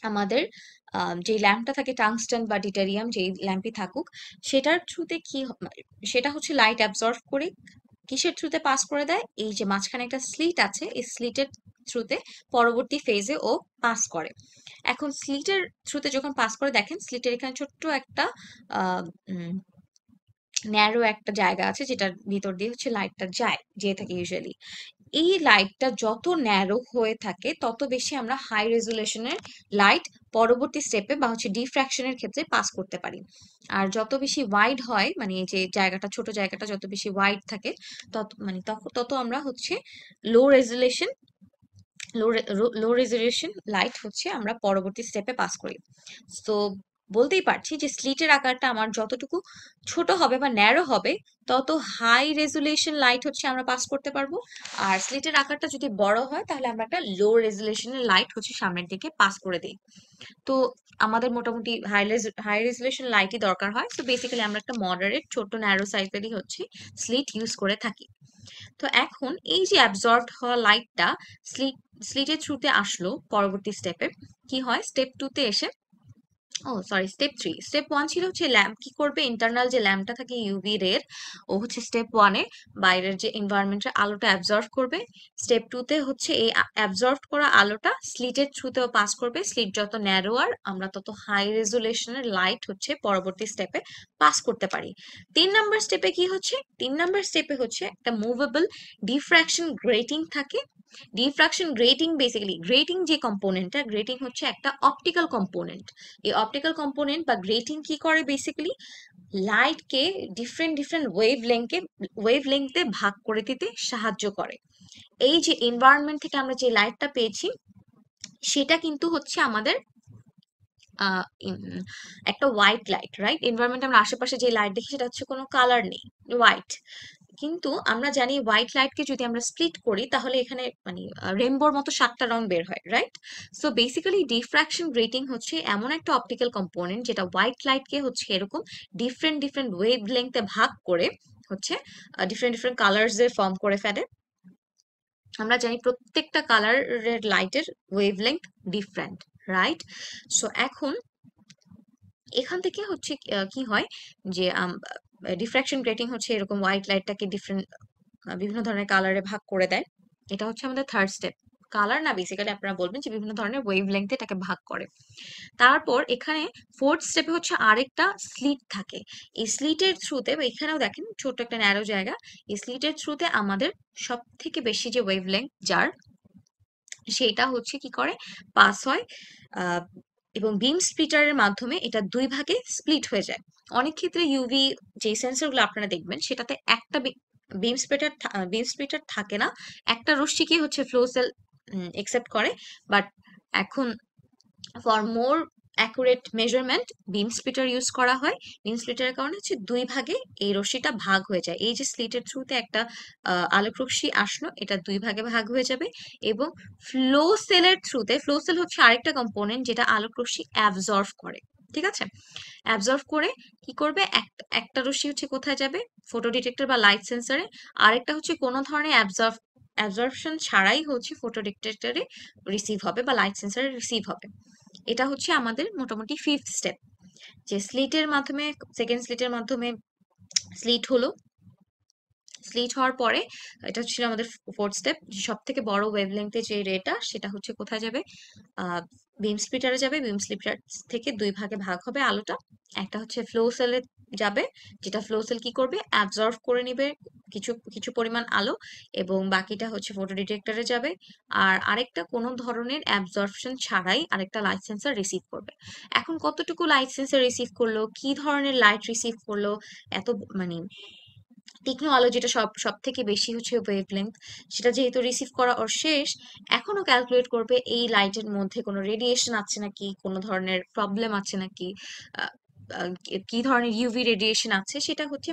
আমাদের যে ল্যাম্পটা থাকে টাংস্টান বা ডিটারিয়াম, যেই ল্যাম্পই থাকুক, সেটার থ্রুতে সেটা হচ্ছে লাইট অ্যাবজর্ব করে কিসের থ্রুতে পাস করে দেয়, এই যে মাঝখানে একটা স্লিট আছে, এই স্লিটের থ্রুতে পরবর্তী ফেজে ও পাস করে। এখন স্লিটের থ্রুতে যখন পাস করে, দেখেন স্লিটের এখানে ছোট্ট একটা ন্যারো একটা জায়গা আছে, যেটার ভিতর দিয়ে হচ্ছে লাইটটা যেয়ে থাকে ইউজুয়ালি। এই লাইটটা যত ন্যারো হয়ে থাকে, তত বেশি আমরা হাই রেজুলেশনের লাইট পরবর্তী স্টেপে বা হচ্ছে ডিফ্র্যাকশনের ক্ষেত্রে পাস করতে পারি। আর যত বেশি ওয়াইড হয়, মানে এই যে জায়গাটা, ছোট জায়গাটা যত বেশি ওয়াইড থাকে, তত আমরা হচ্ছে লো রেজুলেশন লো রেজুলেশন লাইট হচ্ছে আমরা পরবর্তী স্টেপে পাস করি। তো বলতেই পারছি যে স্লিটের আকারটা আমার যতটুকু ছোট হবে বা ন্যারো হবে তত হাই রেজুলেশন লাইট হচ্ছে আমরা পাস করতে পারবো। আর স্লিটের আকারটা যদি বড় হয় তাহলে আমরা একটা লো রেজুলেশনের লাইট হচ্ছে সামনের দিকে পাস করে দিই। তো আমাদের মোটামুটি হাই রেজুলেশন লাইটই দরকার হয়। তো বেসিক্যালি আমরা একটা মডারেট ছোট ন্যারো সাইজেরই হচ্ছে স্লিট ইউজ করে থাকি। তো এখন এই যে অ্যাবজর্বড হওয়া লাইটটা স্লিটের থ্রুতে আসলো, পরবর্তী স্টেপে কি হয়, স্টেপ 2 তে এসে, ও সরি, স্টেপ 3। স্টেপ 1 ছিল হচ্ছে ল্যাম্প কি করবে, ইন্টারনাল যে ল্যাম্পটা থাকে ইউভি রের, ও হচ্ছে স্টেপ 1 এ বাইরের যে এনভায়রনমেন্টের আলোটা অ্যাবজর্ব করবে। স্টেপ 2 তে হচ্ছে এই অ্যাবজর্ব করা আলোটা স্লিটের থ্রুতেও পাস করবে। স্লিট যত ন্যারোয়ার আমরা তত হাই রেজুলেশনের লাইট হচ্ছে পরবর্তী স্টেপে পাস করতে পারি। 3 নাম্বার স্টেপে কি হচ্ছে, 3 নাম্বার স্টেপে হচ্ছে একটা মুভেবল ডিফ্র্যাকশন গ্রেটিং থাকে। ডিফ্রাকশন গ্রেটিং, বেসিক্যালি গ্রেটিং যে কম্পোনেন্টটা, গ্রেটিং হচ্ছে একটা অপটিক্যাল কম্পোনেন্ট। এই অপটিক্যাল কম্পোনেন্ট বা গ্রেটিং কি করে, বেসিক্যালি লাইটকে ডিফারেন্ট ডিফারেন্ট ওয়েভ লেংথে ভাগ করে দিতে সাহায্য করে। এই যে এনভায়রনমেন্ট থেকে আমরা যে লাইটটা পেয়েছি সেটা কিন্তু হচ্ছে আমাদের আহ, একটা হোয়াইট লাইট, রাইট? এনভায়রনমেন্ট আমরা আশেপাশে যে লাইট দেখি সেটা হচ্ছে কোনো কালার নেই, হোয়াইট। কিন্তু আমরা জানি হোয়াইট লাইটকে যদি আমরা স্প্লিট করি তাহলে এখানে মানে রেনবোর মতো 7টা রং বের হয়, right? So basically diffraction grating হচ্ছে এমন একটা অপটিক্যাল কম্পোনেন্ট যেটা হোয়াইট লাইটকে হচ্ছে এরকম ডিফারেন্ট ডিফারেন্ট ওয়েভ লেংথে ভাগ করে হচ্ছে ডিফারেন্ট ডিফারেন্ট কালার্স এর ফর্ম করে ফেলে। আমরা জানি প্রত্যেকটা কালারের লাইটের wave length different, right? So এখন এখান থেকে হচ্ছে কি হয় যে ডিফ্রাকশন গ্রেটিং হচ্ছে এরকম হোয়াইট লাইটটাকে ডিফারেন্ট বিভিন্ন ধরনের কালারে ভাগ করে দেয়। এটা হচ্ছে আমাদের থার্ড স্টেপ। কালার না, বেসিক্যালি আপনারা বলবেন যে বিভিন্ন ধরনের ওয়েভ লেংথে এটাকে ভাগ করে। তারপর এখানে ফোর্থ স্টেপে হচ্ছে আরেকটা স্লিট থাকে। এই স্লিটের থ্রুতে, বা এখানেও দেখেন ছোট্ট একটা ন্যারো জায়গা, এই স্লিটের থ্রুতে আমাদের সব থেকে বেশি যে ওয়েভ লেংথ যার, সেটা হচ্ছে কি করে, পাস হয়। আহ, এবং বিম স্প্লিটারের মাধ্যমে এটা 2 ভাগে স্প্লিট হয়ে যায়। অনেক ক্ষেত্রে ইউভি যে সেন্সরগুলো আপনারা দেখবেন সেটাতে একটা বিম স্প্লিটার থাকে না, একটা রশ্মিকে হচ্ছে ফ্লো সেল একসেপ্ট করে। বাট এখন for more accurate measurement beam splitter use করা হয়। বিম স্প্লিটারের কারণে হচ্ছে 2 ভাগে এই রশ্মিটা ভাগ হয়ে যায়। এই যে স্লিটের থ্রুতে একটা আলোক রশ্মি আসলো, এটা 2 ভাগে ভাগ হয়ে যাবে। এবং ফ্লো সেলের থ্রুতে, ফ্লো সেল হচ্ছে আরেকটা কম্পোনেন্ট যেটা আলোক রশ্মি অ্যাবজর্ভ করে, ঠিক আছে? অ্যাবজর্ভ করে কি করবে, একটা রশ্মি হচ্ছে কোথায় যাবে, ফটো ডিটেক্টর বা লাইট সেন্সরে। আরেকটা হচ্ছে কোনো ধরনের অ্যাবজর্পশন ছাড়াই হচ্ছে ফটো ডিটেক্টরে রিসিভ হবে বা লাইট সেন্সরে রিসিভ হবে। এটা হচ্ছে আমাদের মোটামুটি ফিফথ স্টেপ, যে স্লিটের মাধ্যমে, সেকেন্ড স্লিটের মাধ্যমে স্লিট হলো। স্লিট হওয়ার পরে এটা ছিল আমাদের ফোর্থ স্টেপ, সব থেকে বড় ওয়েভলেংথে যে রেটা সেটা হচ্ছে কোথায় যাবে, বিম স্প্লিটারে যাবে। বিম স্প্লিটার থেকে 2 ভাগে ভাগ হবে আলোটা। একটা হচ্ছে ফ্লো সেলে যাবে, যেটা ফ্লো সেল কি করবে, অ্যাবজর্ভ করে নিবে কিছু কিছু পরিমাণ আলো, এবং বাকিটা হচ্ছে ফটো ডিটেক্টরে যাবে। আর আরেকটা কোনো ধরনের অ্যাবজর্পশন ছাড়াই আরেকটা লাইট সেন্সর রিসিভ করবে। এখন কতটুকু লাইট সেন্সর রিসিভ করলো, কি ধরনের লাইট রিসিভ করলো, এত মানে তীক্ষ্ণ আলো যেটা সব সব থেকে বেশি হচ্ছে ওয়েভলেংথ, সেটা যেহেতু রিসিভ করা ওর শেষ, এখনো ক্যালকুলেট করবে এই লাইটের মধ্যে কোনো রেডিয়েশন আছে নাকি, কোনো ধরনের প্রবলেম আছে নাকি, আহ, কি ধরনের ইউভি রেডিয়েশন আছে, সেটা হচ্ছে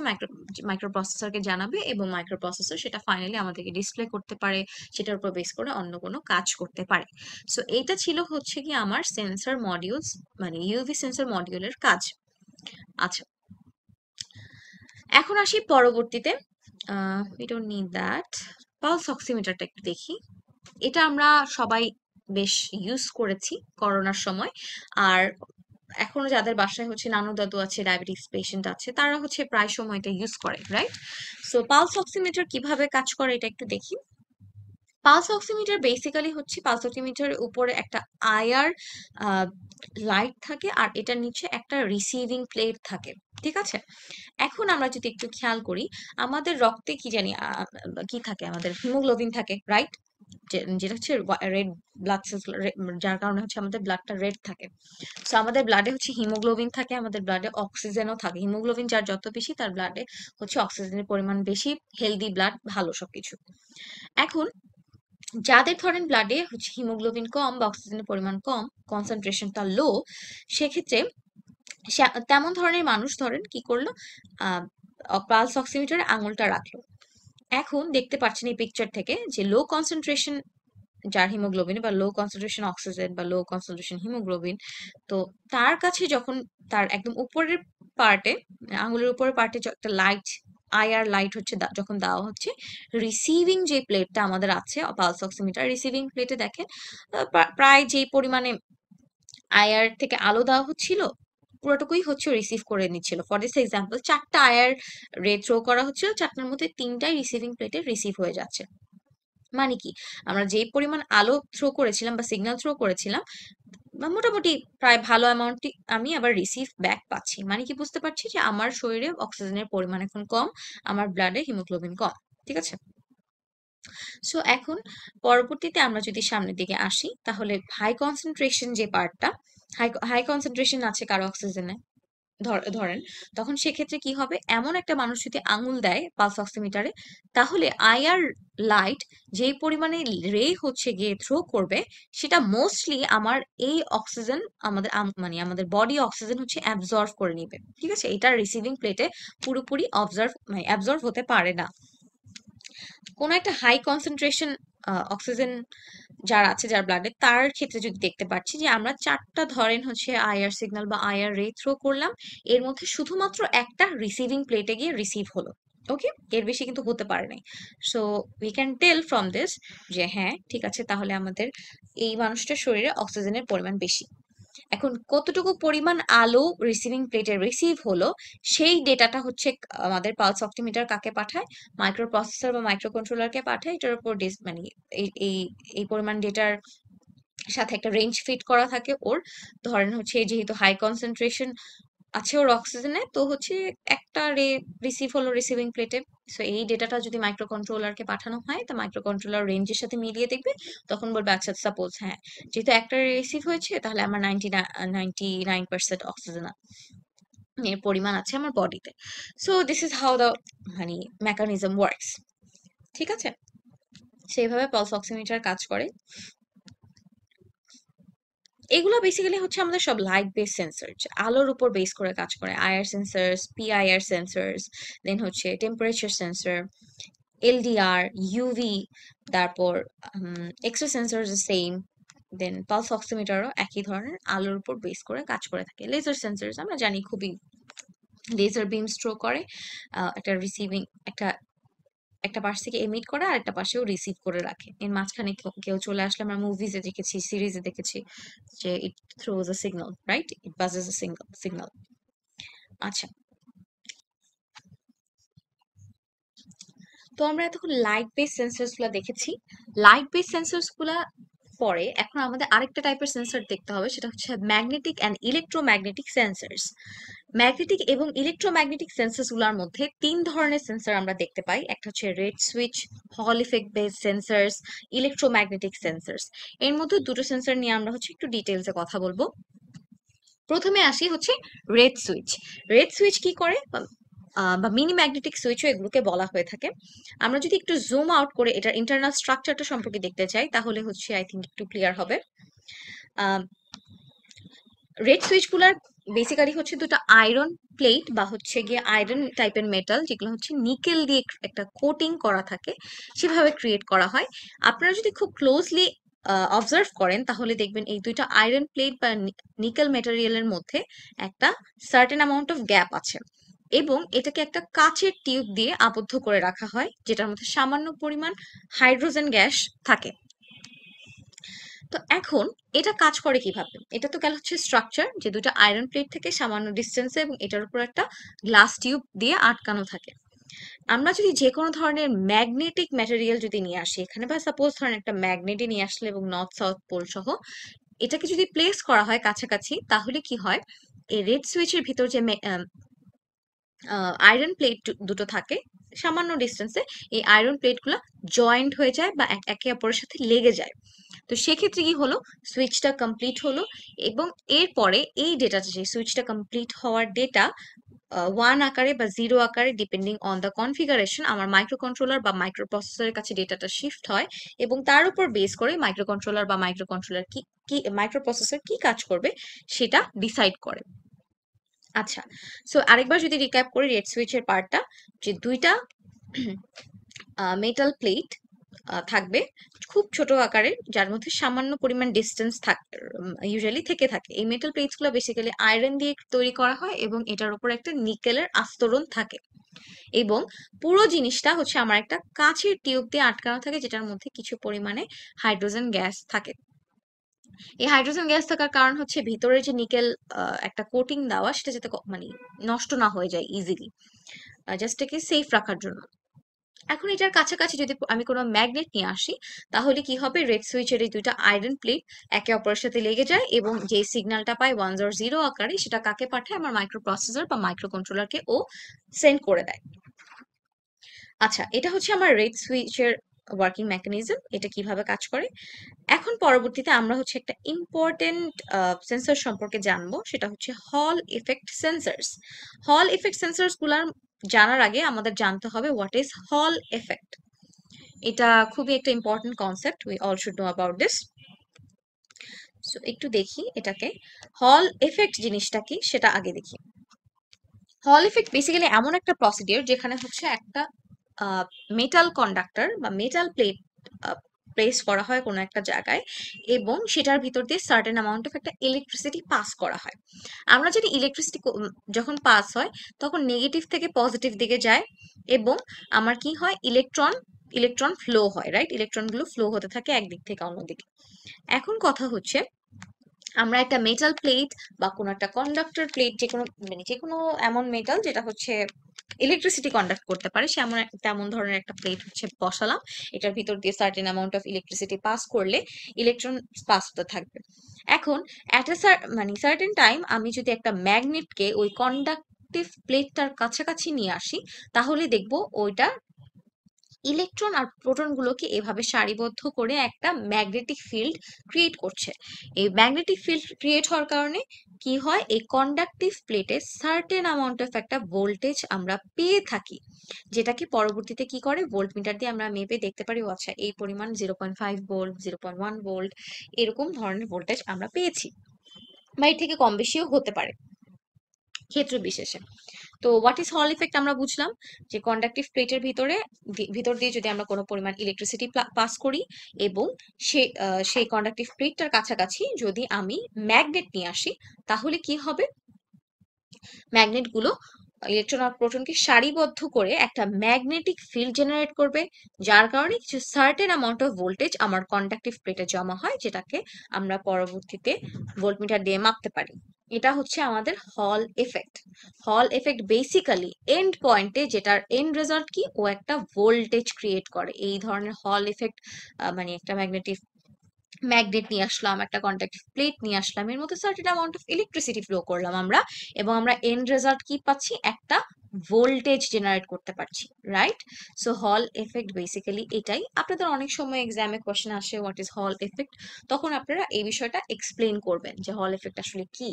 মাইক্রো প্রসেসরকে জানাবে, এবং মাইক্রো প্রসেসর সেটা ফাইনালি আমাদেরকে ডিসপ্লে করতে পারে, সেটার উপর বেস করে অন্য কোনো কাজ করতে পারে। সো এইটা ছিল হচ্ছে কি আমার সেন্সর মডিউলস, মানে ইউভি সেন্সর মডিউলের কাজ। আচ্ছা, এখন আসি পরবর্তীতে, we don't need that, pulse অক্সিমিটারটা একটু দেখি। এটা আমরা সবাই বেশ ইউজ করেছি করোনার সময়। আর এখনো যাদের বাসায় হচ্ছে নানু দাদু আছে, ডায়াবেটিস পেশেন্ট আছে, তারা হচ্ছে প্রায় সময় এটা ইউজ করে, রাইট? সো পালস অক্সিমিটার কিভাবে কাজ করে এটা একটু দেখি। পালস অক্সিমিটার বেসিক্যালি হচ্ছে, পালস অক্সিমিটারের উপরে একটা আইআর লাইট থাকে, আর এটার নিচে একটা রিসিভিং প্লেট থাকে, ঠিক আছে? এখন আমরা যদি একটু খেয়াল করি, আমাদের রক্তে কি জানি কি থাকে, আমাদের হিমোগ্লোবিন থাকে, রাইট? যেটা হচ্ছে রেড ব্লাড সেলস, যার কারণে হচ্ছে আমাদের ব্লাডটা রেড থাকে। সো আমাদের ব্লাডে হচ্ছে হিমোগ্লোবিন থাকে, আমাদের ব্লাডে অক্সিজেনও থাকে। হিমোগ্লোবিন যার যত বেশি তার ব্লাডে হচ্ছে অক্সিজেনের পরিমাণ বেশি, হেলদি ব্লাড, ভালো সবকিছু। এখন যাদের ধরেন ব্লাডে হচ্ছে হিমোগ্লোবিন কম বা অক্সিজেনের পরিমাণ কম, কনসেন্ট্রেশনটা লো, সেক্ষেত্রে তেমন ধরনের মানুষ ধরেন কি করলো, আহ পালস অক্সিমিটারে আঙুলটা রাখলো। এখন দেখতে পাচ্ছেন এই পিকচার থেকে যে লো কনসেন্ট্রেশন যার হিমোগ্লোবিন বা লো কনসেন্ট্রেশন অক্সিজেন বা লো কনসেন্ট্রেশন হিমোগ্লোবিন, তো তার কাছে যখন তার একদম উপরের পার্টে, আঙুলের উপরের পার্টে একটা লাইট, আইআর লাইট হচ্ছে যখন দেওয়া হচ্ছে, রিসিভিং যে প্লেটটা আমাদের আছে পালস অক্সিমিটার, রিসিভিং প্লেটে দেখেন প্রায় যে পরিমাণে আইআর থেকে আলো দেওয়া হচ্ছিল পুরোটুকুই হচ্ছে রিসিভ করে নিচ্ছিল। ফর দিস এক্সাম্পল 4টা আইআর রে থ্রো করা হচ্ছিল, 4টার মধ্যে 3টাই রিসিভিং প্লেটে রিসিভ হয়ে যাচ্ছে। মানে কি, আমরা যে পরিমাণ আলো থ্রো করেছিলাম বা সিগন্যাল থ্রো করেছিলাম বা মোটামুটি প্রায় ভালো অ্যামাউন্টই আমি আবার রিসিভ ব্যাক পাচ্ছি। মানে কি, বুঝতে পারছি যে আমার শরীরে অক্সিজেনের পরিমাণ এখন কম, আমার ব্লাডে হিমোগ্লোবিন কম। ঠিক আছে। সো এখন পরবর্তীতে আমরা যদি সামনের দিকে আসি, তাহলে হাই কনসেন্ট্রেশন যে পার্টটা, হাই হাই কনসেন্ট্রেশন আছে কারো অক্সিজেনে ধরেন, তখন সেক্ষেত্রে কি হবে, এমন একটা মানুষ যদি আঙুল দেয় পালস অক্সিমিটারে, তাহলে আইআর লাইট যেই পরিমাণে রে হচ্ছে গিয়ে থ্রো করবে, সেটা মোস্টলি আমার এই অক্সিজেন, আমাদের মানে আমাদের বডি অক্সিজেন হচ্ছে অ্যাবজর্ভ করে নিবে। ঠিক আছে, এটা রিসিভিং প্লেটে পুরোপুরি অ্যাবজর্ভ হতে পারে না। কোনো একটা হাই কনসেন্ট্রেশন অক্সিজেন যার আছে, যার ব্লাডে, তার ক্ষেত্রে যদি দেখতে পাচ্ছি যে আমরা 4টা ধরেন হচ্ছে আইআর সিগন্যাল বা আইআর রে থ্রো করলাম, এর মধ্যে শুধুমাত্র একটা রিসিভিং প্লেটে গিয়ে রিসিভ হলো। ওকে, এর বেশি কিন্তু হতে পারে নাই। So we can tell from this যে হ্যাঁ ঠিক আছে, তাহলে আমাদের এই মানুষটার শরীরে অক্সিজেনের পরিমাণ বেশি। এখন কতটুকু পরিমাণ আলো রিসিভিং প্লেটে রিসিভ হলো, সেই ডেটাটা হচ্ছে আমাদের পালস অক্টিমিটার কাকে পাঠায়, মাইক্রো প্রসেসর বা মাইক্রো কন্ট্রোলারকে পাঠায়। এটার উপর মানে এই এই এই পরিমাণ ডেটার সাথে একটা রেঞ্জ ফিট করা থাকে ওর। ধরেন হচ্ছে যেহেতু হাই কনসেন্ট্রেশন আছে ওর অক্সিজেনে, তো হচ্ছে একটা রে রিসিভ হলো রিসিভিং প্লেটে। সো এই ডেটাটা যদি মাইক্রো কন্ট্রোলারকে পাঠানো হয়, তো মাইক্রো কন্ট্রোলার রেঞ্জের সাথে মিলিয়ে দেখবে, তখন বলবে আচ্ছা সাপোজ হ্যাঁ, যেহেতু একটা রিসিভ হয়েছে, তাহলে আমার 99% অক্সিজেন এর পরিমাণ আছে আমার বডিতে। So this is how the মানে মেকানিজম ওয়ার্কস। ঠিক আছে, সেইভাবে পালস অক্সিমিটার কাজ করে। এগুলো বেসিক্যালি হচ্ছে আমাদের সব লাইট বেস সেন্সর, আলোর উপর বেস করে কাজ করে। আইআর সেন্সরস, পিআইআর সেন্সরস, দেন হচ্ছে টেম্পারেচার সেন্সর, এলডিআর, ইউভি, তারপর এক্সরে সেন্সর সেম, দেন পালস অক্সিমিটারও একই ধরনের আলোর উপর বেস করে কাজ করে থাকে। লেজার সেন্সর আমরা জানি খুবই, লেজার বিম স্ট্রোক করে, একটা রিসিভিং একটা একটা পাশ থেকে এমিট করে আর একটা পাশেও রিসিভ করে রাখে। এর মাঝখানে কেউ চলে আসলে, আমরা মুভিজে দেখেছি, সিরিজে দেখেছি যে ইট থ্রোজ আ সিগন্যাল, রাইট, ইট বাজেস আ সিগন্যাল। আচ্ছা, তো আমরা এতক্ষণ লাইট বেস সেন্সরস গুলা দেখেছি। লাইট বেস সেন্সরস গুলা পরে এখন আমাদের আরেকটা টাইপের সেন্সর দেখতে হবে, সেটা হচ্ছে magnetic and electromagnetic sensors. Magnetic এবং ইলেকট্রোম্যাগনেটিক সেন্সরস গুলোর মধ্যে 3 ধরনের সেন্সর আমরা দেখতে পাই। একটা হচ্ছে রেড সুইচ, হল effect base sensors, electromagnetic sensors. এর মধ্যে দুটো সেন্সর নিয়ে আমরা হচ্ছে একটু ডিটেলসে কথা বলবো। প্রথমে আসি হচ্ছে রেড সুইচ। রেড সুইচ কি করে, বা মিনি ম্যাগনেটিক সুইচও এগুলোকে বলা হয়ে থাকে। আমরা যদি একটু জুম আউট করে এটার ইন্টারনাল স্ট্রাকচারটা সম্পর্কে দেখতে চাই, তাহলে হচ্ছে আই থিঙ্ক একটু ক্লিয়ার হবে। রেড সুইচ গুলার বেসিক্যালি হচ্ছে দুটো আয়রন প্লেট বা হচ্ছে গিয়ে আয়রন টাইপের মেটাল, যেগুলো হচ্ছে নিকেল দিয়ে একটা কোটিং করা থাকে, সেভাবে ক্রিয়েট করা হয়। আপনারা যদি খুব ক্লোজলি অবজার্ভ করেন, তাহলে দেখবেন এই দুইটা আয়রন প্লেট বা নিকেল মেটেরিয়ালের মধ্যে একটা সার্টেন অ্যামাউন্ট অফ গ্যাপ আছে, এবং এটাকে একটা কাচের টিউব দিয়ে আবদ্ধ করে রাখা হয়, যেটার মধ্যে সামান্য পরিমাণ হাইড্রোজেন গ্যাস থাকে। তো এখন এটা কাজ করে কিভাবে, এটা তো গেল হচ্ছে স্ট্রাকচার, যে দুটো আয়রন প্লেট থেকে সামান্য ডিস্টেন্সে এবং এটার উপর একটা গ্লাস টিউব দিয়ে আটকানো থাকে। আমরা যদি যে কোনো ধরনের ম্যাগনেটিক ম্যাটেরিয়াল যদি নিয়ে আসি এখানে, বা সাপোজ ধরেন একটা ম্যাগনেটই নিয়ে আসলে এবং নর্থ সাউথ পোল সহ এটাকে যদি প্লেস করা হয় কাছাকাছি, তাহলে কি হয়, এই রেড সুইচের ভিতর যে আয়রন প্লেট দুটো থাকে সামান্য ডিস্টেন্সে, এই আয়রন প্লেটগুলো জয়েন্ট হয়ে যায় বা একে অপরের সাথে লেগে যায়। তো সেক্ষেত্রে কি হলো, সুইচটা কমপ্লিট হলো, এবং এরপরে এই ডেটাটা, যে সুইচটা কমপ্লিট হওয়ার ডেটা 1 আকারে বা 0 আকারে, ডিপেন্ডিং অন দ্য কনফিগারেশন, আমার মাইক্রো কন্ট্রোলার বা মাইক্রো প্রসেসরের কাছে ডেটাটা শিফট হয়, এবং তার উপর বেস করে মাইক্রো কন্ট্রোলার বা মাইক্রো কন্ট্রোলার কি কি মাইক্রো প্রসেসর কি কাজ করবে সেটা ডিসাইড করে। আচ্ছা, সো আরেকবার যদি রিক্যাপ করি রেড সুইচের পার্টটা, যে দুইটা মেটাল প্লেট থাকবে খুব ছোট আকারের, যার মধ্যে সামান্য পরিমাণ ডিস্টেন্স ইউজুয়ালি থেকে থাকে। এই মেটাল প্লেটস গুলো বেসিক্যালি আয়রন দিয়ে তৈরি করা হয় এবং এটার উপর একটা নিকেলের আস্তরণ থাকে, এবং পুরো জিনিসটা হচ্ছে আমার একটা কাঁচের টিউব দিয়ে আটকানো থাকে, যেটার মধ্যে কিছু পরিমাণে হাইড্রোজেন গ্যাস থাকে। এই হাইড্রোজেন গ্যাস থাকার কারণ হচ্ছে ভিতরে যে নিকেল একটা কোটিং দেওয়া, সেটা যাতে মানে নষ্ট না হয়ে যায় ইজিলি, জাস্ট একে সেফ রাখার জন্য। এখন এটার কাছাকাছি যদি আমি কোনো ম্যাগনেট নিয়ে আসি, তাহলে কি হবে, রেড সুইচের এই দুইটা আয়রন প্লেট একে অপরের সাথে লেগে যায়, এবং যে সিগন্যালটা পায় 1 or 0 আকারে, সেটা কাকে পাঠায়, আমার মাইক্রো প্রসেসর বা মাইক্রো কন্ট্রোলারকে ও সেন্ড করে দেয়। আচ্ছা, এটা হচ্ছে আমার রেড সুইচের ওয়ার্কিং মেকানিজম, এটা কিভাবে কাজ করে। এখন পরবর্তীতে আমরা হচ্ছে একটা ইম্পর্টেন্ট সেন্সর সম্পর্কে জানবো, সেটা হচ্ছে হল ইফেক্ট সেন্সরস। হল ইফেক্ট সেন্সরস গুলার জানার আগে আমাদের জানতে হবে হোয়াট ইজ হল এফেক্ট। এটা খুবই একটা important concept, we all should know about this. So একটু দেখি এটাকে, হল এফেক্ট জিনিসটা কি সেটা আগে দেখি। হল এফেক্ট বেসিক্যালি এমন একটা প্রসিডিওর যেখানে হচ্ছে একটা মেটাল কন্ডাক্টর বা মেটাল প্লেট প্লেস করা হয় কোনো একটা জায়গায়, এবং সেটার ভিতর দিয়ে সার্টেন অ্যামাউন্ট অফ একটা ইলেকট্রিসিটি পাস করা হয়। আমরা যদি ইলেকট্রিসিটি যখন পাস হয়, তখন নেগেটিভ থেকে পজিটিভ দিকে যায়, এবং আমার কি হয়, ইলেকট্রন ফ্লো হয়, রাইট? ইলেকট্রনগুলো ফ্লো হতে থাকে একদিক থেকে অন্যদিকে। এখন কথা হচ্ছে, আমরা একটা মেটাল প্লেট বা কোনো একটা কন্ডাক্টর প্লেট, যে কোনো মানে যে কোনো এমন মেটাল যেটা হচ্ছে ইলেকট্রিসিটি কন্ডাক্ট করতে পারে, সে তেমন ধরনের একটা প্লেট হচ্ছে বসালাম, এটার ভিতর দিয়ে certain amount of electricity pass করলে ইলেকট্রন পাস হতে থাকবে। এখন অ্যাট এ মানে সার্টেন টাইম আমি যদি একটা ম্যাগনেটকে ওই কন্ডাক্টিভ প্লেটটার কাছাকাছি নিয়ে আসি, তাহলে দেখবো ওইটা ইলেকট্রন আর প্রোটন গুলোকে এভাবে সারিবদ্ধ করে একটা ম্যাগনেটিক ফিল্ড ক্রিয়েট করছে। এই ম্যাগনেটিক ফিল্ড ক্রিয়েট হওয়ার কারণে কি হয়, এই কন্ডাকটিভ প্লেটে সার্টেন অ্যামাউন্ট অফ একটা ভোল্টেজ আমরা পেয়ে থাকি, যেটাকে পরবর্তীতে কি করে, ভোল্টমিটার দিয়ে আমরা মেপে দেখতে পারি, ও আচ্ছা এই পরিমাণ 0.5 ভোল্ট, 0.1 ভোল্ট, এরকম ধরনের ভোল্টেজ আমরা পেয়েছি, বা এর থেকে কম বেশিও হতে পারে ক্ষেত্র বিশেষে। তো হোয়াট ইজ হল ইফেক্ট আমরা বুঝলাম, যে কন্ডাকটিভ প্লেটের ভিতর দিয়ে যদি আমরা কোনো পরিমাণ ইলেকট্রিসিটি পাস করি, এবং সেই কন্ডাকটিভ প্লেটটার কাছাকাছি যদি আমি ম্যাগনেট নিয়ে আসি, তাহলে কি হবে, ম্যাগনেট গুলো ইলেকট্রন আর প্রোটনকে সারিবদ্ধ করে একটা ম্যাগনেটিক ফিল্ড জেনারেট করবে, যার কারণে কিছু সার্টেন অ্যামাউন্ট অফ ভোল্টেজ আমার কন্ডাকটিভ প্লেটে জমা হয়, যেটাকে আমরা পরবর্তীতে ভোল্টমিটার দিয়ে মাপতে পারি। এটা হচ্ছে আমাদের হল এফেক্ট। হল এফেক্ট বেসিক্যালি এন্ড পয়েন্টে, যেটার এন্ড রেজাল্ট কি, ও একটা ভোল্টেজ ক্রিয়েট করে। এই ধরনের হল এফেক্ট মানে একটা ম্যাগনেট নিয়ে আসলাম, একটা কন্টাক্টিভ প্লেট নিয়ে আসলাম, এর মধ্যে certain amount of electricity flow করলাম আমরা, এবং আমরা এন্ড রেজাল্ট কি পাচ্ছি, একটা ভোল্টেজ জেনারেট করতে পারছি, রাইট? সো হল এফেক্ট বেসিক্যালি এটাই। আপনাদের অনেক সময় এক্সামে কোশ্চেন আসে হোয়াট ইজ হল এফেক্ট, তখন আপনারা এই বিষয়টা এক্সপ্লেন করবেন যে হল এফেক্ট আসলে কি।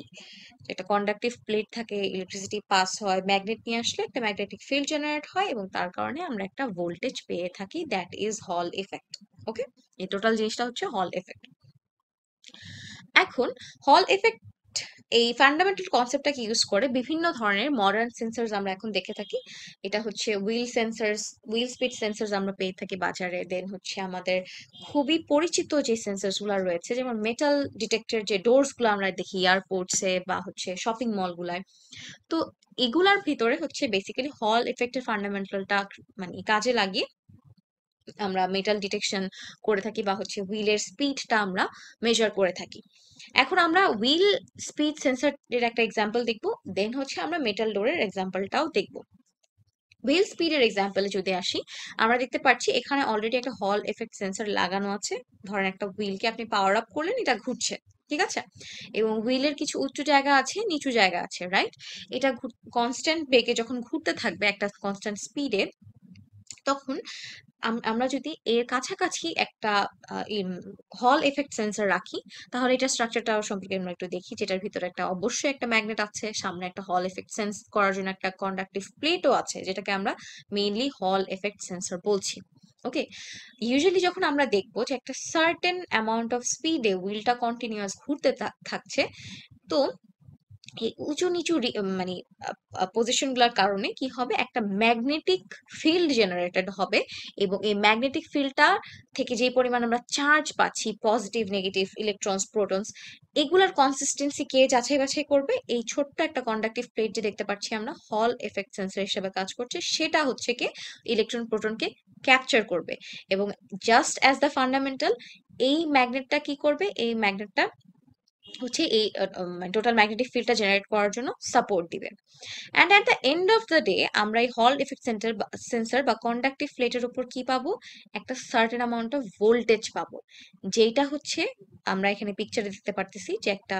একটা কন্ডাক্টিভ প্লেট থাকে, ইলেকট্রিসিটি পাস হয়, ম্যাগনেট নিয়ে আসলে একটা ম্যাগনেটিক ফিল্ড জেনারেট হয়, এবং তার কারণে আমরা একটা ভোল্টেজ পেয়ে থাকি, দ্যাট ইজ হল এফেক্ট। ওকে, এই টোটাল জিনিসটা হচ্ছে হল এফেক্ট। এখন হল এফেক্ট এই ফান্ডামেন্টাল কনসেপ্টটাকে ইউজ করে বিভিন্ন ধরনের মডার্ন সেন্সরস আমরা এখন দেখে থাকি। এটা হচ্ছে হুইল স্পিড সেন্সরস আমরা পেয়ে থাকি বাজারে। দেন হচ্ছে আমাদের খুবই পরিচিত যে সেন্সরস গুলো রয়েছে, যেমন মেটাল ডিটেক্টর, যে ডোরস গুলো আমরা দেখি এয়ারপোর্টসে বা হচ্ছে শপিং মল গুলায়। তো এগুলার ভিতরে হচ্ছে বেসিক্যালি হল এফেক্টের ফান্ডামেন্টালটা মানে কাজে লাগিয়ে আমরা মেটাল ডিটেকশন করে থাকি, বা হচ্ছে হুইলের স্পিডটা আমরা মেজার করে থাকি। এখন আমরা হুইল স্পিড সেন্সরের একটা এক্সাম্পল দেখবো, দেন হচ্ছে আমরা মেটাল ডোরের এক্সাম্পলটাও দেখবো। হুইল স্পিডের এক্সাম্পলে যদি আসি, আমরা দেখতে পাচ্ছি এখানে অলরেডি একটা হল এফেক্ট সেন্সর লাগানো আছে। ধরেন একটা হুইলকে আপনি পাওয়ার আপ করলেন, এটা ঘুরছে, ঠিক আছে, এবং হুইলের কিছু উঁচু জায়গা আছে, নিচু জায়গা আছে, রাইট? এটা কনস্ট্যান্ট বেগে যখন ঘুরতে থাকবে একটা কনস্ট্যান্ট স্পিডে, তখন আমরা যদি এর কাছাকাছি একটা হল এফেক্ট সেন্সর রাখি, তাহলে এটা স্ট্রাকচারটা সম্পর্কে আমরা একটু দেখি, যেটার ভিতরে একটা অবশ্যই একটা ম্যাগনেট আছে, সামনে একটা হল এফেক্ট সেন্স করার জন্য একটা কন্ডাক্টিভ প্লেটও আছে, যেটাকে আমরা মেইনলি হল এফেক্ট সেন্সর বলছি। ওকে, ইউজুয়ালি যখন আমরা দেখবো যে একটা সার্টেন অ্যামাউন্ট অফ স্পিডে হুইলটা কন্টিনিউয়াস ঘুরতে থাকছে, তো এই উঁচু নিচু মানে পজিশন গুলার কারণে কি হবে, একটা ম্যাগনেটিক ফিল্ড জেনারেটেড হবে, এবং এই ম্যাগনেটিক ফিল্ডটা থেকে যে পরিমাণ আমরা চার্জ পাচ্ছি, পজিটিভ নেগেটিভ ইলেকট্রনস প্রোটনস, এগুলার কনসিস্টেন্সি কে যাচাই বাছাই করবে? এই ছোট্ট একটা কন্ডাক্টিভ প্লেট যে দেখতে পাচ্ছি আমরা, হল এফেক্ট সেন্সর হিসেবে কাজ করছে, সেটা হচ্ছে কি ইলেকট্রন প্রোটনকে ক্যাপচার করবে। এবং জাস্ট অ্যাজ দ্য ফান্ডামেন্টাল, এই ম্যাগনেটটা কি করবে, এই ম্যাগনেটটা হচ্ছে এই টোটাল ম্যাগনেটিক ফিল্ডটা জেনারেট করার জন্য সাপোর্ট দিবে। And at the end of the day আমরা এই হল এফেক্ট সেন্সর বা কন্ডাক্টিভ প্লেটের উপর কি পাবো, একটা সার্টেন অ্যামাউন্ট অফ ভোল্টেজ পাবো, যেটা হচ্ছে আমরা এখানে পিকচারে দেখতে পারতেছি যে একটা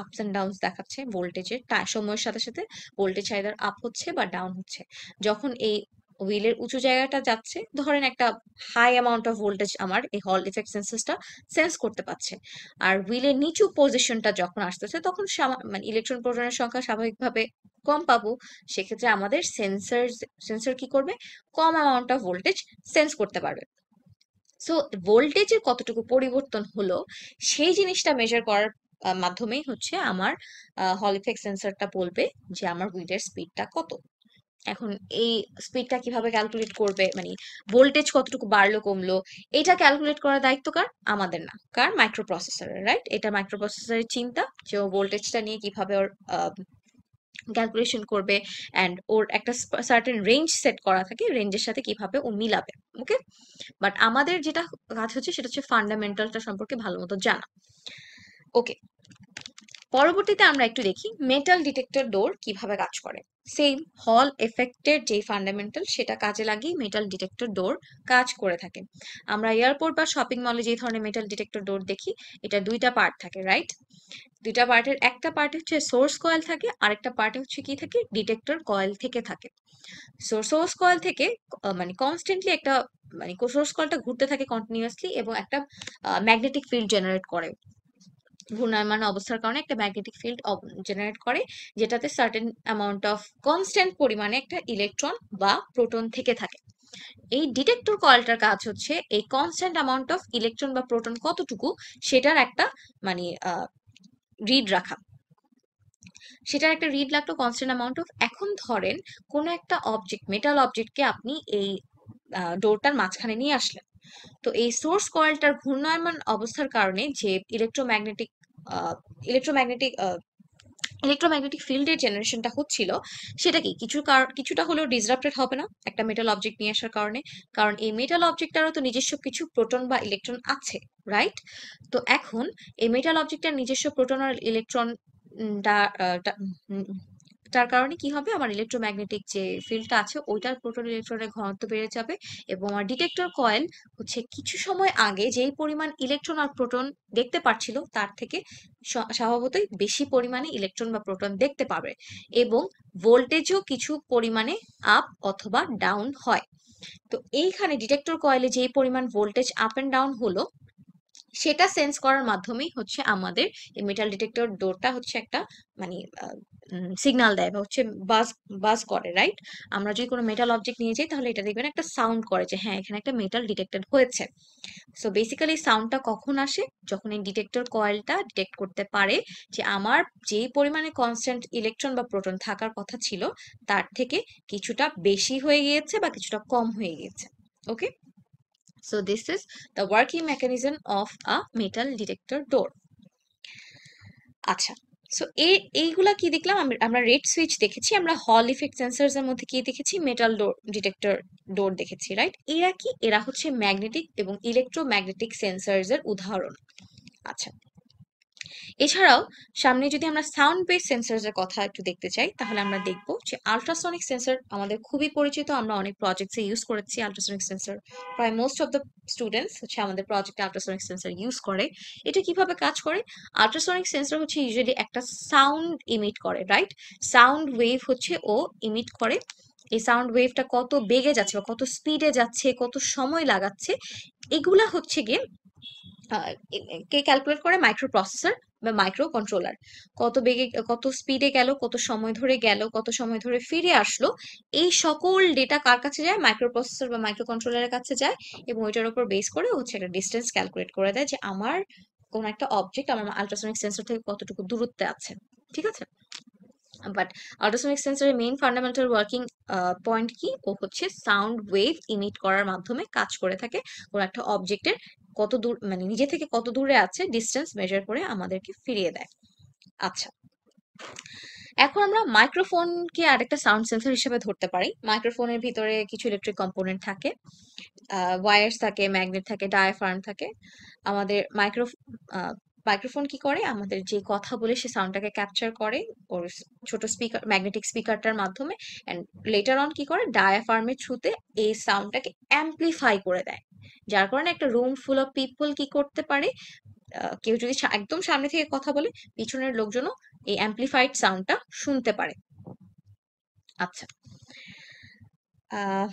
আপস এন্ড ডাউনস দেখাচ্ছে ভোল্টেজের, সময়ের সাথে সাথে ভোল্টেজ আইদার আপ হচ্ছে বা ডাউন হচ্ছে। যখন এই হুইলের উঁচু জায়গাটা যাচ্ছে, ধরেন একটা হাই অ্যামাউন্ট অফ ভোল্টেজ আমার এই হল ইফেক্ট সেন্সরটা সেন্স করতে পারছে। আর হুইলের নিচু পজিশনটা যখন আসতেছে, তখন মানে ইলেকট্রন প্রোটনের সংখ্যা স্বাভাবিকভাবে কম পাবো। সেক্ষেত্রে আমাদের সেন্সর কি করবে, কম অ্যামাউন্ট অফ ভোল্টেজ সেন্স করতে পারবে। সো ভোল্টেজের কতটুকু পরিবর্তন হলো, সেই জিনিসটা মেজার করার মাধ্যমেই হচ্ছে আমার হল ইফেক্ট সেন্সরটা বলবে যে আমার হুইলের স্পিডটা কত। এখন এই স্পিডটা কিভাবে ক্যালকুলেট করবে, মানে ভোল্টেজ কতটুকু বাড়লো কমলো, এটা ক্যালকুলেট করার দায়িত্ব কার? আমাদের না, কার? মাইক্রো প্রসেসরের, রাইট? এটা মাইক্রো প্রসেসরের চিন্তা যে ও ভোল্টেজটা নিয়ে কিভাবে ওর ক্যালকুলেশন করবে, অ্যান্ড ওর একটা সার্টেন রেঞ্জ সেট করা থাকে, রেঞ্জের সাথে কিভাবে ও মিলাবে। ওকে, বাট আমাদের যেটা কাজ হচ্ছে সেটা হচ্ছে ফান্ডামেন্টালটা সম্পর্কে ভালো মতো জানা। ওকে, পরবর্তীতে আমরা একটু দেখি মেটাল ডিটেক্টর ডোর কিভাবে কাজ করে। সেম হল এফেক্টের যে ফান্ডামেন্টাল, সেটা কাজে লাগিয়ে মেটাল ডিটেক্টর ডোর কাজ করে থাকে। আমরা এয়ারপোর্ট বা শপিং মলে যে ধরনের মেটাল ডিটেক্টর ডোর দেখি, এটা দুইটা পার্ট থাকে, রাইট? দুইটা পার্টের একটা পার্ট হচ্ছে সোর্স কয়েল থাকে, আরেকটা পার্টে হচ্ছে কি থাকে, ডিটেক্টর কয়েল থেকে থাকে। সোর্স কয়েল থেকে মানে কনস্ট্যান্টলি একটা, মানে সোর্স কয়েলটা ঘুরতে থাকে কন্টিনিউয়াসলি, এবং একটা ম্যাগনেটিক ফিল্ড জেনারেট করে, ঘূর্ণায়মান অবস্থার কারণে একটা ম্যাগনেটিক ফিল্ড জেনারেট করে, যেটাতে সার্টেন অ্যামাউন্ট অফ কনস্ট্যান্ট পরিমাণে একটা ইলেকট্রন বা প্রোটন থেকে থাকে। এই ডিটেক্টর কয়েলটার কাজ হচ্ছে এই কনস্ট্যান্ট অ্যামাউন্ট অফ ইলেকট্রন বা প্রোটন কতটুকু, সেটার একটা মানে রিড রাখা, সেটার একটা রিড লাগতো কনস্ট্যান্ট অ্যামাউন্ট অফ। এখন ধরেন কোনো একটা অবজেক্ট, মেটাল অবজেক্টকে আপনি এই ডোরটার মাঝখানে নিয়ে আসলেন, তো এই সোর্স কয়েলটার ঘূর্ণায়মান অবস্থার কারণে যে ইলেকট্রোম্যাগনেটিক ইলেকট্রোম্যাগনেটিক ইলেকট্রোম্যাগনেটিক ফিল্ডের জেনারেশনটা হচ্ছিল, সেটা কি কিছুটা হলেও ডিসরাপ্টেড হবে না একটা মেটাল অবজেক্ট নিয়ে আসার কারণে? কারণ এই মেটাল অবজেক্টটারও তো নিজস্ব কিছু প্রোটন বা ইলেকট্রন আছে, রাইট? তো এখন এই মেটাল অবজেক্টটার নিজস্ব প্রোটন আর ইলেকট্রন তার কারণে কি হবে, আমার ইলেকট্রোম্যাগনেটিক যে ফিল্ডটা আছে ওইটার প্রোটন ইলেকট্রনের ঘনত্ব বেড়ে যাবে, এবং আমার ডিটেক্টর কয়েল হচ্ছে কিছু সময় আগে যেই পরিমাণ ইলেকট্রন আর প্রোটন দেখতে পাচ্ছিল, তার থেকে স্বভাবতই বেশি পরিমাণে ইলেকট্রন বা প্রোটন দেখতে পাবে, এবং ভোল্টেজও কিছু পরিমাণে আপ অথবা ডাউন হয়। তো এইখানে ডিটেক্টর কয়েলে যেই পরিমাণ ভোল্টেজ আপ এন্ড ডাউন হলো, সেটা সেন্স করার মাধ্যমেই হচ্ছে আমাদের এই মেটাল ডিটেক্টর ডোরটা হচ্ছে একটা মানে সিগন্যাল দেয় বা হচ্ছে বাজ বাজ করে, রাইট? আমরা যদি কোনো মেটাল অবজেক্ট নিয়ে যাই, তাহলে এটা দেখবেন একটা সাউন্ড করে যে হ্যাঁ এখানে একটা মেটাল ডিটেক্টেড হয়েছে। সো বেসিক্যালি সাউন্ডটা কখন আসে, যখন এই ডিটেক্টর কয়েলটা ডিটেক্ট করতে পারে যে আমার যেই পরিমাণে কনস্ট্যান্ট ইলেকট্রন বা প্রোটন থাকার কথা ছিল, তার থেকে কিছুটা বেশি হয়ে গিয়েছে বা কিছুটা কম হয়ে গিয়েছে। ওকে, so this is the working mechanism of a metal detector door. আচ্ছা, সো এইগুলা কি দেখলাম, আমরা রেড সুইচ দেখেছি, আমরা হল ইফেক্ট সেন্সরস এর মধ্যে কি দেখেছি, মেটাল ডোর ডিটেক্টর ডোর দেখেছি, রাইট? এরা কি, এরা হচ্ছে ম্যাগনেটিক এবং ইলেকট্রোম্যাগনেটিক সেন্সরস এর উদাহরণ। আচ্ছা, এছাড়াও সামনে যদি আমরা সাউন্ড বেস সেন্সরস এর কথা একটু দেখতে চাই, তাহলে আমরা দেখব যে আল্ট্রাসনিক সেন্সর আমাদের খুবই পরিচিত, আমরা অনেক প্রজেক্টসে ইউজ করেছি আল্ট্রাসনিক সেন্সর। প্রায় মোস্ট অফ দ্য স্টুডেন্টস হচ্ছে আমাদের প্রজেক্টে আল্ট্রাসনিক সেন্সর ইউজ করে। এটা কিভাবে কাজ করে? আল্ট্রাসনিক সেন্সর হচ্ছে ইউজুয়ালি একটা সাউন্ড ইমিট করে, রাইট? সাউন্ড ওয়েভ হচ্ছে ও ইমিট করে। এই সাউন্ড ওয়েভটা কত বেগে যাচ্ছে বা কত স্পিডে যাচ্ছে, কত সময় লাগাচ্ছে, এগুলা হচ্ছে গিয়ে কে ক্যালকুলেট করে? মাইক্রো প্রসেসর বা মাইক্রো কন্ট্রোলার। কত বেগে, কত স্পিডে গেল, কত সময় ধরে গেল, কত সময় ধরে ফিরে আসলো, এই সকল ডেটা কার কাছে যায়? মাইক্রো প্রসেসর বা মাইক্রো কন্ট্রোলারের কাছে যায়, এবং ওইটার উপর বেস করে হচ্ছে একটা ডিস্টেন্স ক্যালকুলেট করে দেয় যে আমার কোন একটা অবজেক্ট আমার আল্ট্রাসনিক সেন্সর থেকে কতটুকু দূরত্বে আছে। ঠিক আছে? বাট আল্ট্রাসনিক সেন্সরের মেইন ফান্ডামেন্টাল ওয়ার্কিং পয়েন্ট কি? ও হচ্ছে সাউন্ড ওয়েভ ইমিট করার মাধ্যমে কাজ করে থাকে। কোনো একটা অবজেক্টের কত দূর, মানে নিজে থেকে কত দূরে আছে ডিস্টেন্স মেজার করে আমাদেরকে ফিরিয়ে দেয়। আচ্ছা, এখন আমরা মাইক্রোফোনকে আরেকটা সাউন্ড সেন্সর হিসেবে ধরতে পারি। মাইক্রোফোনের ভিতরে কিছু ইলেকট্রিক কম্পোনেন্ট থাকে, ওয়্যারস থাকে, ম্যাগনেট থাকে, ডায়াফ্রাম থাকে। আমাদের মাইক্রোফোন কি করে? আমাদের যে কথা বলে সে সাউন্ডটাকে ক্যাপচার করে ওর ছোট স্পিকার, ম্যাগনেটিক স্পিকারটার মাধ্যমে, এন্ড লেটার অন কি করে? ডায়াফ্রামের থ্রুতে এই সাউন্ডটাকে অ্যাম্প্লিফাই করে দেয়। যার কারণে একটা রুম ফুল অফ পিপল কি করতে পারে, কেউ যদি একদম সামনে থেকে কথা বলে, পিছনের লোকজনও এই অ্যাম্প্লিফাইড সাউন্ডটা শুনতে পারে। আচ্ছা, আহ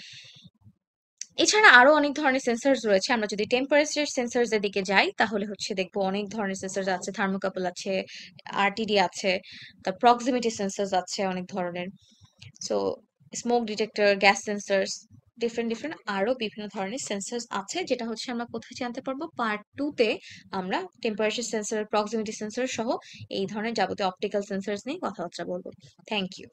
এছাড়া আরো অনেক ধরনের সেন্সরস রয়েছে। আমরা যদি টেম্পারেচার সেন্সরস এর দিকে যাই তাহলে হচ্ছে দেখবো অনেক ধরনের সেন্সরস আছে, থার্মোকাপল আছে, আরটিডি আছে, তার প্রক্সিমিটি সেন্সরস আছে অনেক ধরনের। So smoke detector, gas sensors, different different আরো বিভিন্ন ধরনের সেন্সরস আছে, যেটা হচ্ছে আমরা কোথায় জানতে পারবো? পার্ট 2 তে আমরা টেম্পারেচার সেন্সর, প্রক্সিমিটি সেন্সর সহ এই ধরনের যাবতীয় অপটিক্যাল সেন্সরস নিয়ে কথাবার্তা বলবো। Thank you.